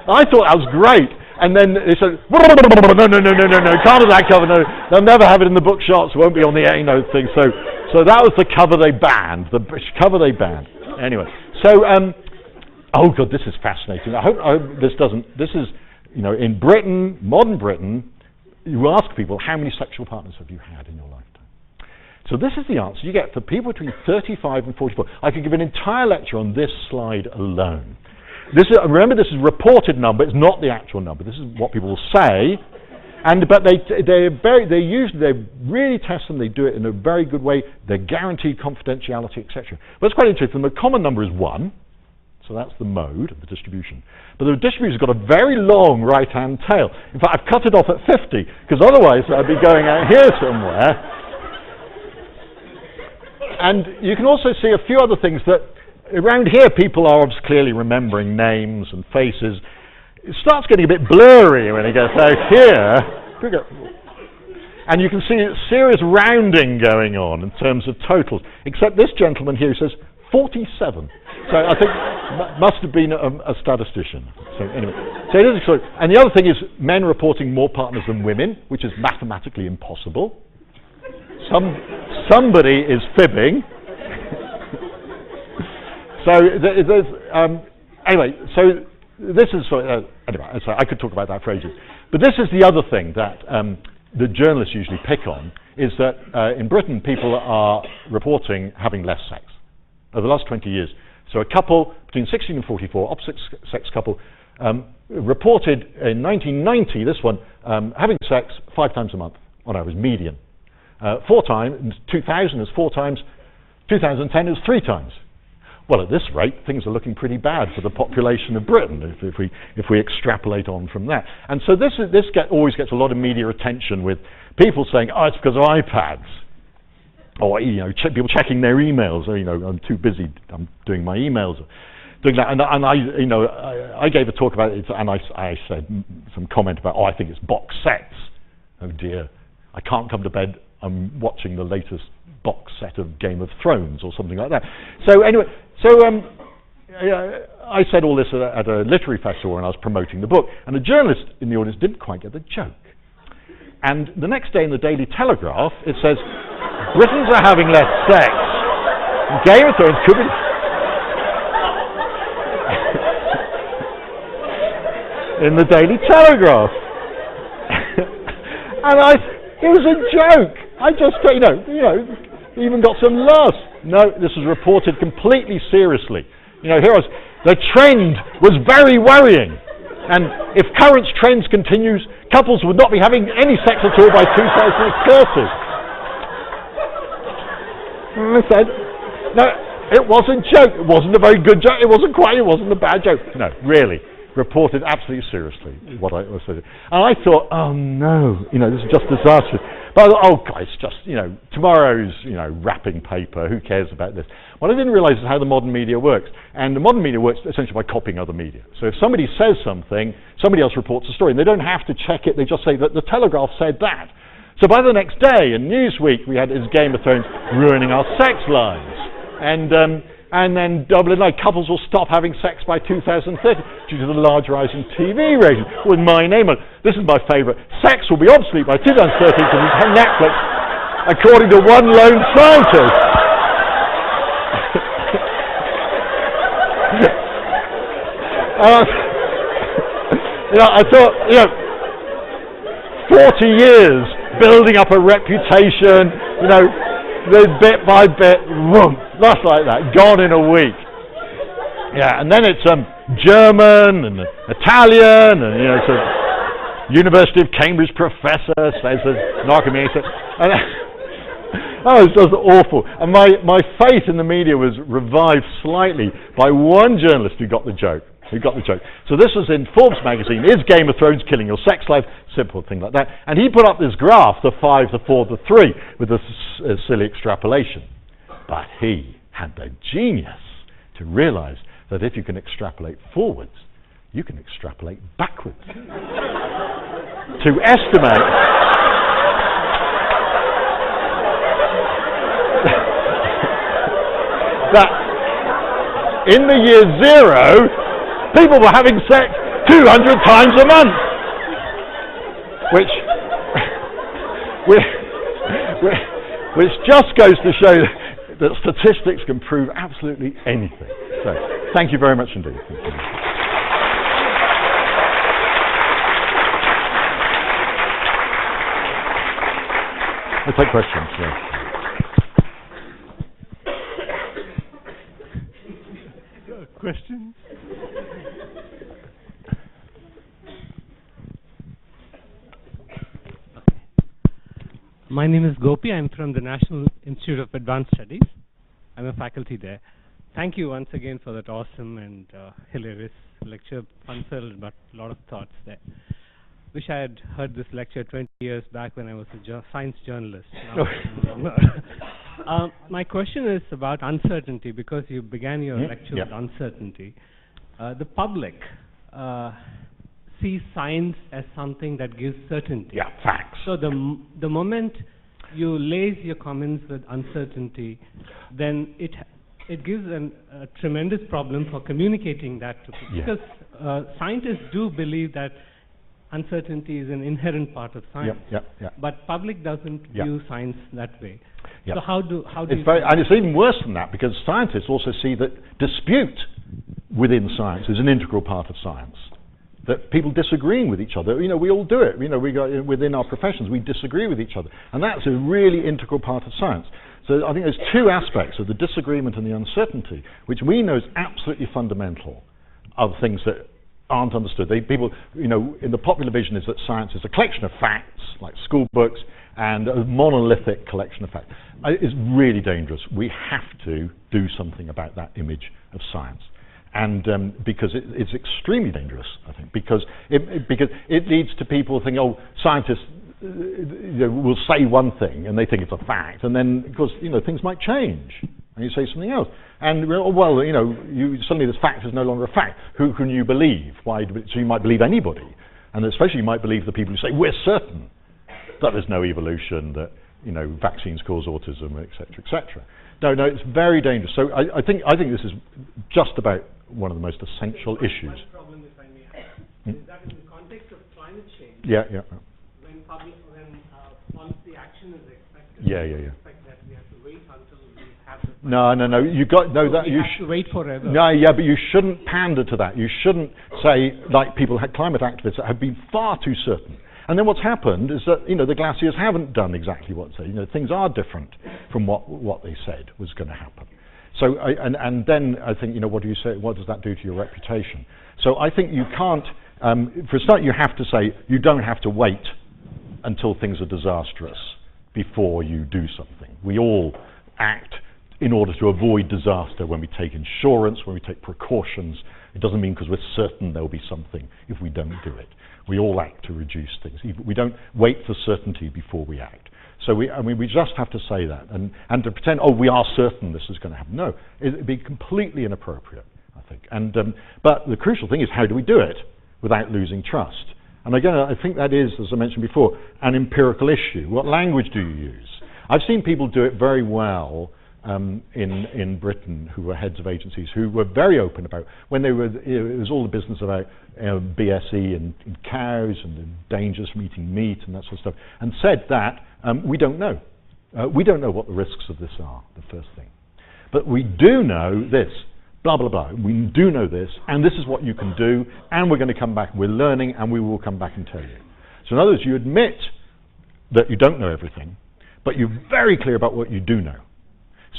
I thought that was great. And then they said, no, can't have that cover, no. They'll never have it in the bookshops, won't be on the thing. So that was the cover they banned, Anyway, so, oh God, this is fascinating. I hope this is, in Britain, modern Britain, you ask people, how many sexual partners have you had in your lifetime? So this is the answer you get for people between 35 and 44. I could give an entire lecture on this slide alone. Remember, this is a reported number. It's not the actual number. This is what people will say, but they really test them. They do it in a very good way. They're guaranteed confidentiality, etc. But it's quite interesting. The common number is 1, so that's the mode of the distribution. But the distribution's got a very long right-hand tail. In fact, I've cut it off at 50 because otherwise I'd be going out here somewhere. And you can also see a few other things that. Around here, people are clearly remembering names and faces. it starts getting a bit blurry when it gets out here. And you can see serious rounding going on in terms of totals, except this gentleman here who says 47. So I think must have been a statistician. So anyway, so it is extraordinary. And the other thing is men reporting more partners than women, which is mathematically impossible. Somebody is fibbing. So anyway, so this is anyway. So I could talk about that for ages. But this is the other thing that the journalists usually pick on, is that in Britain people are reporting having less sex over the last 20 years. So a couple between 16 and 44, opposite-sex couple, reported in 1990, this one, having sex 5 times a month on average, median. 4 times, 2000 is 4 times, 2010 is 3 times. Well, at this rate, things are looking pretty bad for the population of Britain if we extrapolate on from that. And so this always gets a lot of media attention, with people saying, "Oh, it's because of iPads," or people checking their emails. Or, I'm too busy. I'm doing my emails, doing that. And I gave a talk about it, and I said some comment about, "Oh, I think it's box sets." Oh dear, I can't come to bed. I'm watching the latest box set of Game of Thrones or something like that. So anyway, I said all this at a literary festival when I was promoting the book, and a journalist in the audience didn't quite get the joke. And the next day in the Daily Telegraph, it says, "Britons are having less sex. Game of Thrones could be..." in the Daily Telegraph. And it was a joke. I just, even got some laughs. No, this was reported completely seriously. The trend was very worrying. And if current trends continues, couples would not be having any sex at all by 2030. And I said, no, it was a joke. It wasn't a very good joke. It wasn't a bad joke. No, really. Reported absolutely seriously what I was saying. And I thought, oh no, this is just disastrous. But guys, just, tomorrow's, wrapping paper, who cares about this? What I didn't realize is how the modern media works. And the modern media works essentially by copying other media. So if somebody says something, somebody else reports the story, and they don't have to check it, they just say that the Telegraph said that. So by the next day, in Newsweek, we had "Is Game of Thrones ruining our sex lives?" And then Dublin, couples will stop having sex by 2030 due to the large rise in TV ratings, with my name on it. This is my favourite. Sex will be obsolete by 2030 because we have Netflix, according to one lone scientist. I thought, 40 years building up a reputation, bit by bit, just like that, gone in a week. Yeah, and then it's German and Italian, and so University of Cambridge professor says there's narcolepsy. It's just awful. And my faith in the media was revived slightly by one journalist who got the joke. So this was in Forbes magazine. Is Game of Thrones killing your sex life? Simple thing like that. And he put up this graph, the 5, the 4, the 3, with a silly extrapolation. But he had the genius to realize that if you can extrapolate forwards, you can extrapolate backwards. To estimate that in the year 0, people were having sex 200 times a month, which just goes to show that statistics can prove absolutely anything. So, thank you very much indeed. I'll take questions. Yeah. Questions? My name is Gopi. I'm from the National Institute of Advanced Studies. I'm a faculty there. Thank you once again for that awesome and hilarious lecture, fun-filled, but a lot of thoughts there. Wish I had heard this lecture 20 years back when I was a science journalist. My question is about uncertainty, because you began your lecture with uncertainty. The public see science as something that gives certainty. Yeah, facts. So the moment you lace your comments with uncertainty, then it gives a tremendous problem for communicating that to people. Yeah. Because scientists do believe that uncertainty is an inherent part of science. Yeah. But public doesn't view science that way. Yeah. So how do It's very, and it's even worse than that, because scientists also see that dispute within science is an integral part of science. That people disagreeing with each other, we all do it. We got within our professions, we disagree with each other, and that's a really integral part of science. So I think there's two aspects of the disagreement and the uncertainty, which we know is absolutely fundamental of things that aren't understood. People, in the popular vision is that science is a collection of facts, like school books, and a monolithic collection of facts. It's really dangerous. We have to do something about that image of science. And because it's extremely dangerous, I think, because it leads to people thinking, oh, scientists will say one thing and they think it's a fact, and then, of course, things might change, and you say something else. And, well, suddenly this fact is no longer a fact. Who can you believe? Why? So you might believe anybody, and especially you might believe the people who say, we're certain that there's no evolution, that, vaccines cause autism, et cetera, et cetera. No, it's very dangerous. So I think this is just about one of the most essential issues. One problem, if I may add, is that in the context of climate change, Yeah. when policy action is expected, Yeah. expect that we have to wait until we have the No. You have to wait forever. No, yeah, but you shouldn't pander to that. You shouldn't say, like climate activists that have been far too certain. And then what's happened is that the glaciers haven't done exactly what they said. Things are different from what they said was going to happen. So and then I think what do you say? What does that do to your reputation? So I think you can't. For a start, you have to say you don't have to wait until things are disastrous before you do something. We all act in order to avoid disaster when we take insurance, when we take precautions. It doesn't mean because we're certain there'll be something if we don't do it. We all act to reduce things. We don't wait for certainty before we act. So we just have to say that, and to pretend, oh, we are certain this is going to happen. No, it'd be completely inappropriate, I think. And but the crucial thing is, how do we do it without losing trust? And again, I think that is, as I mentioned before, an empirical issue. What language do you use? I've seen people do it very well in Britain, who were heads of agencies, who were very open about when they were. It was all the business about BSE and cows and the dangers from eating meat and that sort of stuff, and said that we don't know. We don't know what the risks of this are. The first thing, but we do know this. Blah blah blah. We do know this, and this is what you can do, and we're going to come back. We're learning, and we will come back and tell you. So in other words, you admit that you don't know everything, but you're very clear about what you do know.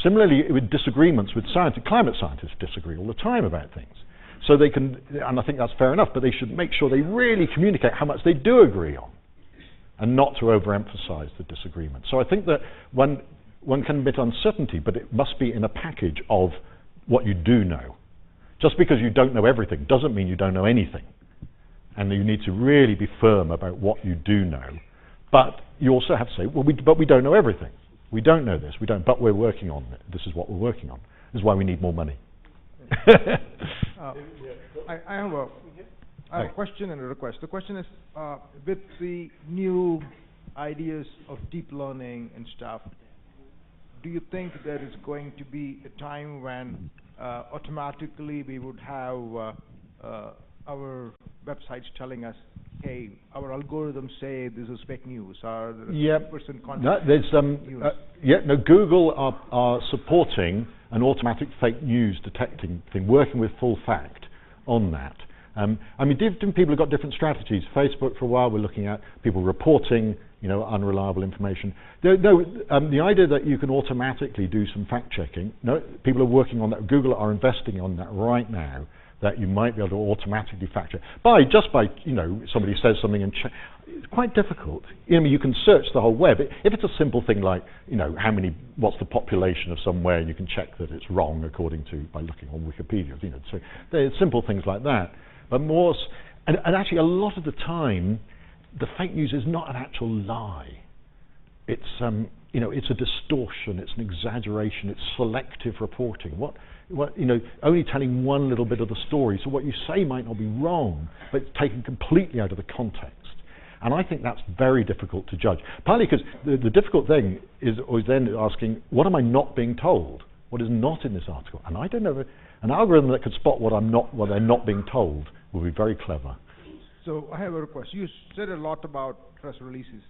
Similarly, with disagreements with science, climate scientists disagree all the time about things. So they can, and I think that's fair enough, but they should make sure they really communicate how much they do agree on, and not to overemphasize the disagreement. So I think that one can admit uncertainty, but it must be in a package of what you do know. Just because you don't know everything doesn't mean you don't know anything. And you need to really be firm about what you do know. But you also have to say, well, but we don't know everything. We don't know this, but we're working on it. This is what we're working on. This is why we need more money. I have a question and a request. The question is, with the new ideas of deep learning and stuff, do you think there is going to be a time when automatically we would have our websites telling us, hey, our algorithms say this is fake news, or person Google are supporting an automatic fake news detecting thing, working with full fact on that. Different people have got different strategies. Facebook, for a while, we're looking at people reporting, unreliable information. The idea that you can automatically do some fact checking, people are working on that. Google are investing on that right now, that you might be able to automatically fact check just by somebody says something and check. It's quite difficult. You can search the whole web. If it's a simple thing like what's the population of somewhere, and you can check that it's wrong by looking on Wikipedia. So there's simple things like that. But more, and actually a lot of the time, the fake news is not an actual lie. It's it's a distortion, it's an exaggeration, it's selective reporting. Only telling one little bit of the story, so what you say might not be wrong, but it's taken completely out of the context. And I think that's very difficult to judge. Partly because the difficult thing is then asking, what am I not being told? What is not in this article? And I don't know, an algorithm that could spot what they're not being told will be very clever. So I have a request. You said a lot about press releases.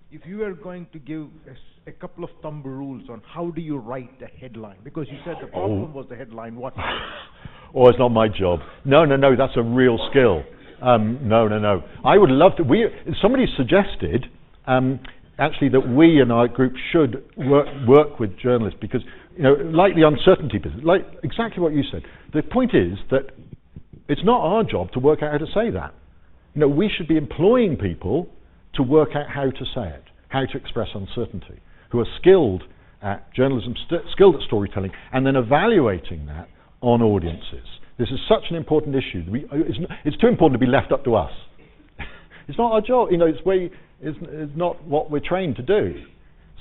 If you were going to give a couple of thumb rules on how do you write the headline, because you said the problem was the headline, what? Oh, it's not my job. No, that's a real skill. No. I would love to. Somebody suggested actually that we in our group should work with journalists because, like the uncertainty business, like exactly what you said. The point is that it's not our job to work out how to say that. We should be employing people to work out how to say it, how to express uncertainty, who are skilled at journalism, skilled at storytelling, and then evaluating that on audiences. This is such an important issue. It's too important to be left up to us. It's not our job. It's not what we're trained to do.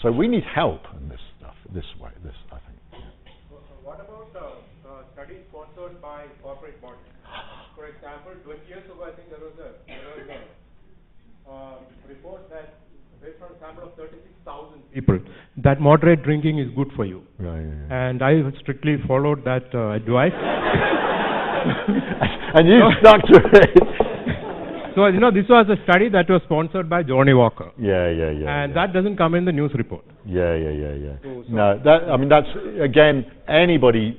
So we need help in this stuff. This I think. What about studies sponsored by corporate bodies? For example, 20 years ago, I think there was a report that based on a sample of 36,000 people, that moderate drinking is good for you. Right. And I strictly followed that advice. And you stuck to it. So, this was a study that was sponsored by Johnny Walker. Yeah. And that doesn't come in the news report. Yeah. No, that's, again, anybody,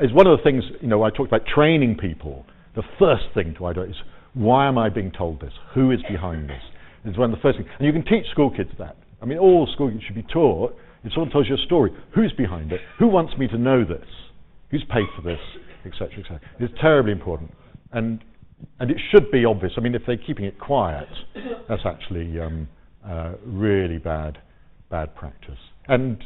is one of the things, I talked about training people. The first thing to identify is, why am I being told this? Who is behind this? It's one of the first things. And you can teach school kids that. All school kids should be taught, if someone tells you a story, who's behind it? Who wants me to know this? Who's paid for this? Etc. It's terribly important. And it should be obvious. If they're keeping it quiet, that's actually really bad practice. And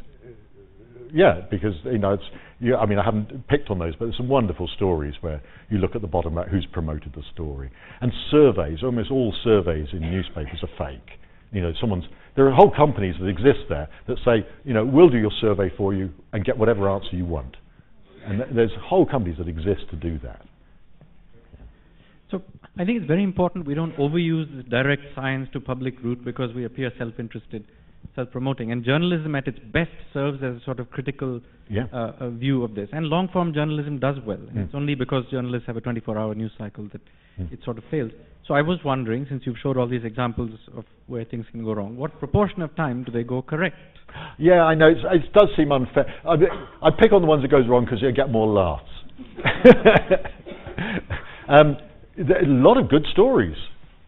because I haven't picked on those, but there's some wonderful stories where you look at the bottom about who's promoted the story. And surveys, almost all surveys in newspapers are fake. There are whole companies that exist there that say, we'll do your survey for you and get whatever answer you want. And there's whole companies that exist to do that. So I think it's very important we don't overuse this direct science to public route because we appear self-interested, self-promoting. And journalism at its best serves as a sort of critical view of this. And long-form journalism does well. And it's only because journalists have a 24-hour news cycle that it sort of fails. So I was wondering, since you've showed all these examples of where things can go wrong, what proportion of time do they go correct? Yeah, I know. It does seem unfair. I pick on the ones that goes wrong because you get more laughs. There are a lot of good stories.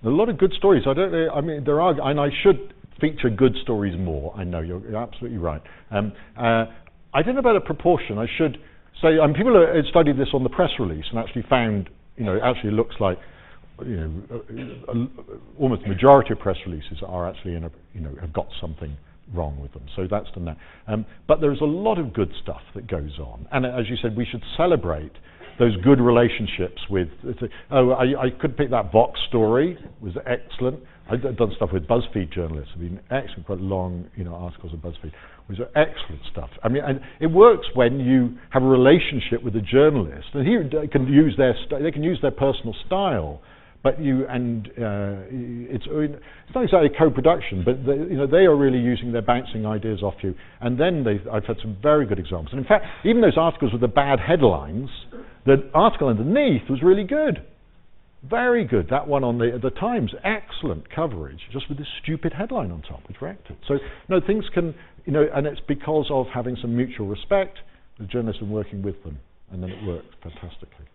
I don't know. There are, and I should feature good stories more. I know you're absolutely right. I don't know about a proportion. I should say. People have studied this on the press release and actually found. It actually looks like. Almost the majority of press releases are actually have got something wrong with them. So that's done that. But there's a lot of good stuff that goes on. And as you said, we should celebrate those good relationships with, I could pick that Vox story, it was excellent. I've done stuff with BuzzFeed journalists, excellent, quite long articles on BuzzFeed. It was excellent stuff. And it works when you have a relationship with a journalist, and they can use their personal style. But it's not exactly a co-production, but they are really using their bouncing ideas off you. And then I've had some very good examples. And in fact, even those articles with the bad headlines, the article underneath was really good, very good. That one on the Times, excellent coverage, just with this stupid headline on top, which wrecked it. So things can, and it's because of having some mutual respect, the journalists and working with them, and then it works fantastically.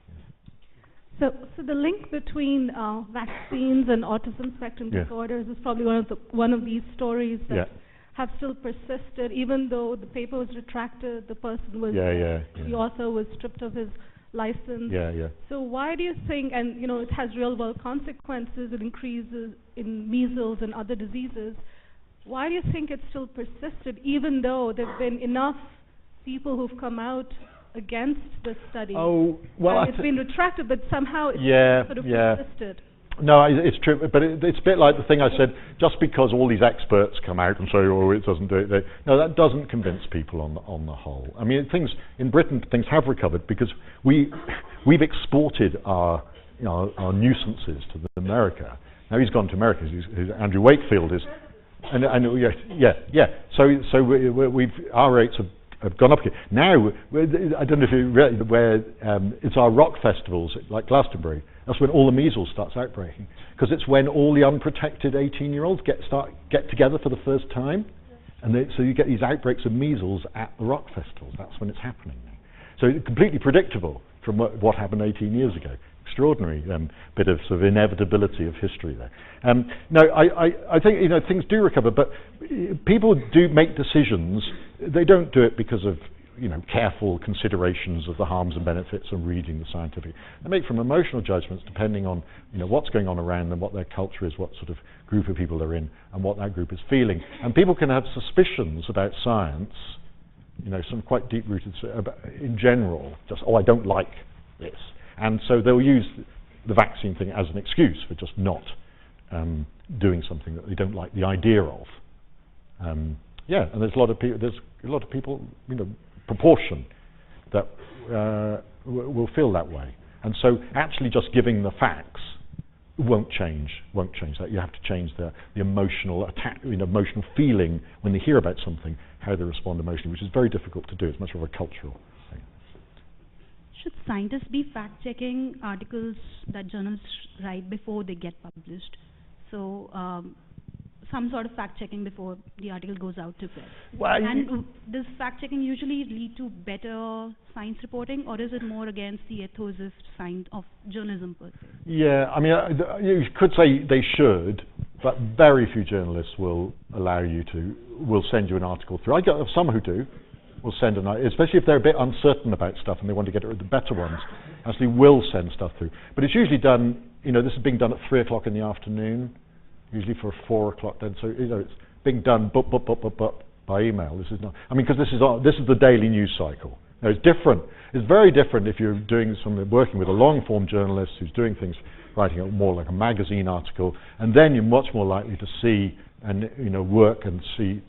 So the link between vaccines and autism spectrum disorders is probably one of these stories that have still persisted, even though the paper was retracted, the person was he also was stripped of his license. So why do you think, and it has real world consequences, it increases in measles and other diseases, why do you think it still persisted, even though there have been enough people who've come out against the study? Oh, well, and it's been retracted, but somehow it's sort of persisted. No, it's true, but it's a bit like the thing I said, just because all these experts come out and say, oh, it doesn't do it. No, that doesn't convince people on the whole. I mean, things, in Britain, things have recovered because we've exported our nuisances to America. Now he's gone to America, Andrew Wakefield is, and yeah. So we've our rates have gone up here. Now, I don't know if you read where it's our rock festivals, like Glastonbury. That's when all the measles starts outbreaking, because it's when all the unprotected 18-year-olds get together for the first time, and so you get these outbreaks of measles at the rock festivals. That's when it's happening now. So it's completely predictable from what happened 18 years ago. Extraordinary bit of sort of inevitability of history there. No, I think things do recover, but people do make decisions. They don't do it because of careful considerations of the harms and benefits of reading the scientific. They make from emotional judgments depending on what's going on around them, what their culture is, what sort of group of people they're in, and what that group is feeling. And people can have suspicions about science, some quite deep-rooted in general. Just I don't like this, and so they'll use the vaccine thing as an excuse for just not doing something that they don't like the idea of. And there's a lot of people. There's a lot of people, proportion that will feel that way. And so actually just giving the facts won't change that. You have to change the emotional emotional feeling when they hear about something, how they respond emotionally, which is very difficult to do. It's much more of a cultural thing. Should scientists be fact-checking articles that journalists write before they get published? So some sort of fact-checking before the article goes out to press. And does fact-checking usually lead to better science reporting, or is it more against the ethos of journalism per se? Yeah, I mean, you could say they should, but very few journalists will will send you an article through. I get some who do, will send especially if they're a bit uncertain about stuff and they want to get it, the better ones actually will send stuff through. But it's usually done, this is being done at 3 o'clock in the afternoon, usually for 4 o'clock then, so it's being done by email. This is not, because this is the daily news cycle. Now, it's different. It's very different if you're doing working with a long-form journalist who's doing things, writing more like a magazine article, and then you're much more likely to see and work and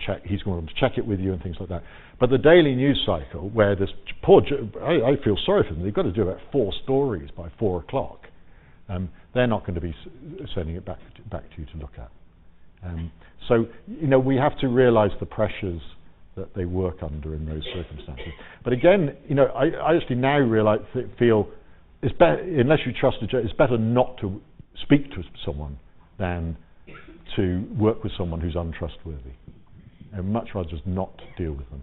check. He's going to check it with you and things like that. But the daily news cycle, where this I feel sorry for them. They've got to do about 4 stories by 4 o'clock. They're not going to be sending it back to you to look at. So we have to realise the pressures that they work under in those circumstances. But again, I actually now feel it's better, unless you trust a journalist, it's better not to speak to someone than to work with someone who's untrustworthy. I'd much rather just not deal with them.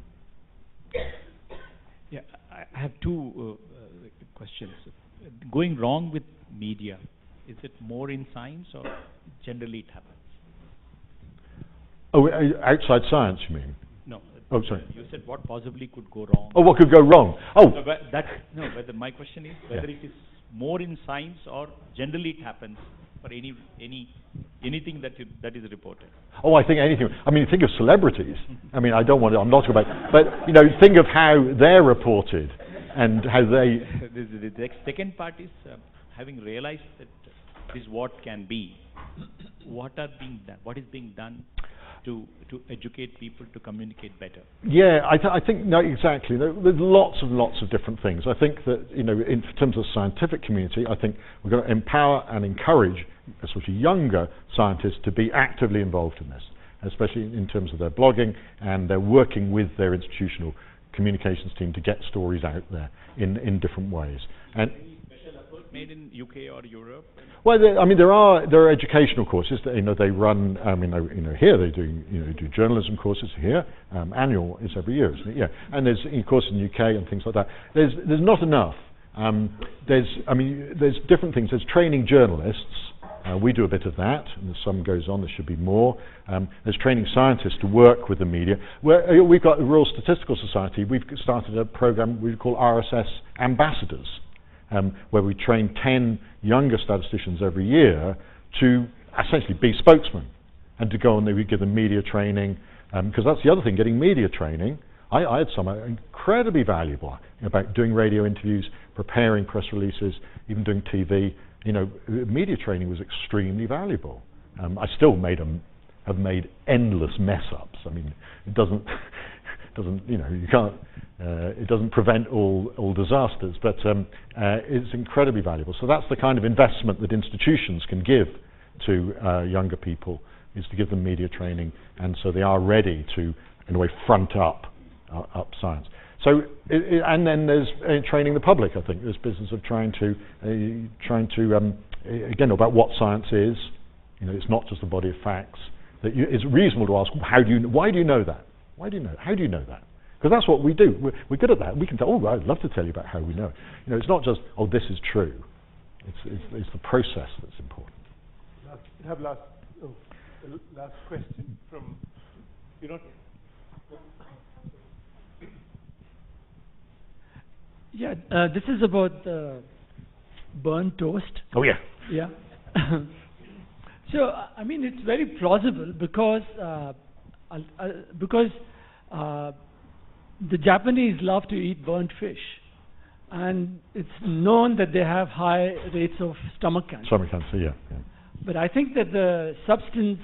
Yeah, I have 2 questions. Going wrong with media, is it more in science or generally it happens? Oh, outside science, you mean? No. Oh, sorry. You said what possibly could go wrong. Oh, what could go wrong? Oh. So whether my question is whether it is more in science or generally it happens for anything that is reported. Oh, I think anything. Think of celebrities. I'm not talking about, but think of how they're reported and how they. The second part is having realized that this is what can be. What is being done to educate people to communicate better? Yeah, I think no, exactly. There's lots of different things. I think that in terms of the scientific community, I think we've got to empower and encourage, especially younger scientists, to be actively involved in this, especially in terms of their blogging and their working with their institutional communications team to get stories out there in different ways. And special effort made in UK or Europe? Well, there are educational courses that they run. Here they do journalism courses here. Annual is every year, isn't it? Yeah, and there's courses in the UK and things like that. There's not enough. There's different things. There's training journalists. We do a bit of that, and some goes on. There should be more. There's training scientists to work with the media. We've got the Royal Statistical Society. We've started a program we call RSS Ambassadors, where we train 10 younger statisticians every year to essentially be spokesmen and to go and we give them media training, because that's the other thing, getting media training. I had some incredibly valuable about doing radio interviews, preparing press releases, even doing TV, media training was extremely valuable. I still have made endless mess ups. I mean, it doesn't prevent all disasters, but it's incredibly valuable. So that's the kind of investment that institutions can give to younger people, is to give them media training, and so they are ready to, in a way, front up science. So, and then there's training the public. I think there's business of trying to again, about what science is. It's not just a body of facts. That it's reasonable to ask, why do you know that? Why do you know? How do you know that? Because that's what we do. We're good at that. We can tell. Oh, I'd love to tell you about how we know. It's not just, oh, this is true. It's the process that's important. Last question from Yeah, this is about burnt toast. Oh yeah. Yeah. So I mean, it's very plausible because the Japanese love to eat burnt fish, and it's known that they have high rates of stomach cancer. Stomach cancer, yeah. But I think that the substance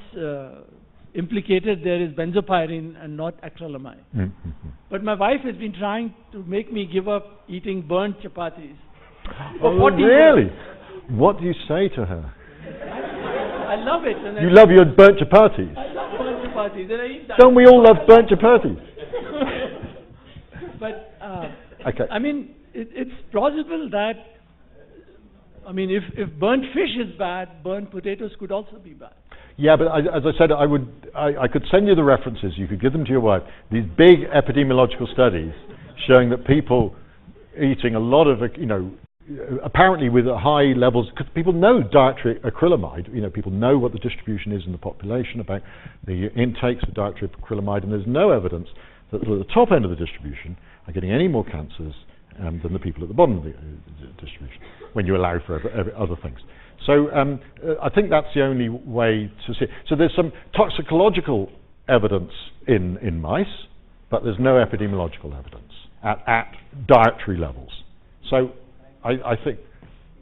implicated there is benzopyrene and not acrylamide. Mm-hmm. But my wife has been trying to make me give up eating burnt chapatis. Oh, really? What do you say to her? I love it. And you love your burnt chapatis? I love burnt chapatis. And I eat that. Don't we all love burnt chapatis? But, okay. I mean, it's plausible that, I mean, if burnt fish is bad, burnt potatoes could also be bad. Yeah, but as I said, I could send you the references. You could give them to your wife. These big epidemiological studies showing that people eating a lot of, apparently with high levels, because people know dietary acrylamide. People know what the distribution is in the population about the intakes of dietary acrylamide, and there's no evidence that the top end of the distribution are getting any more cancers than the people at the bottom of the distribution, when you allow for other things. So I think that's the only way to see it. So there's some toxicological evidence in mice, but there's no epidemiological evidence at dietary levels. So I think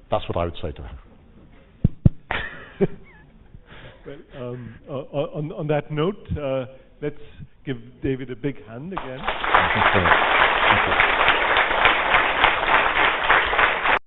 that's what I would say to her. Well, on that note, let's give David a big hand again. Thank you.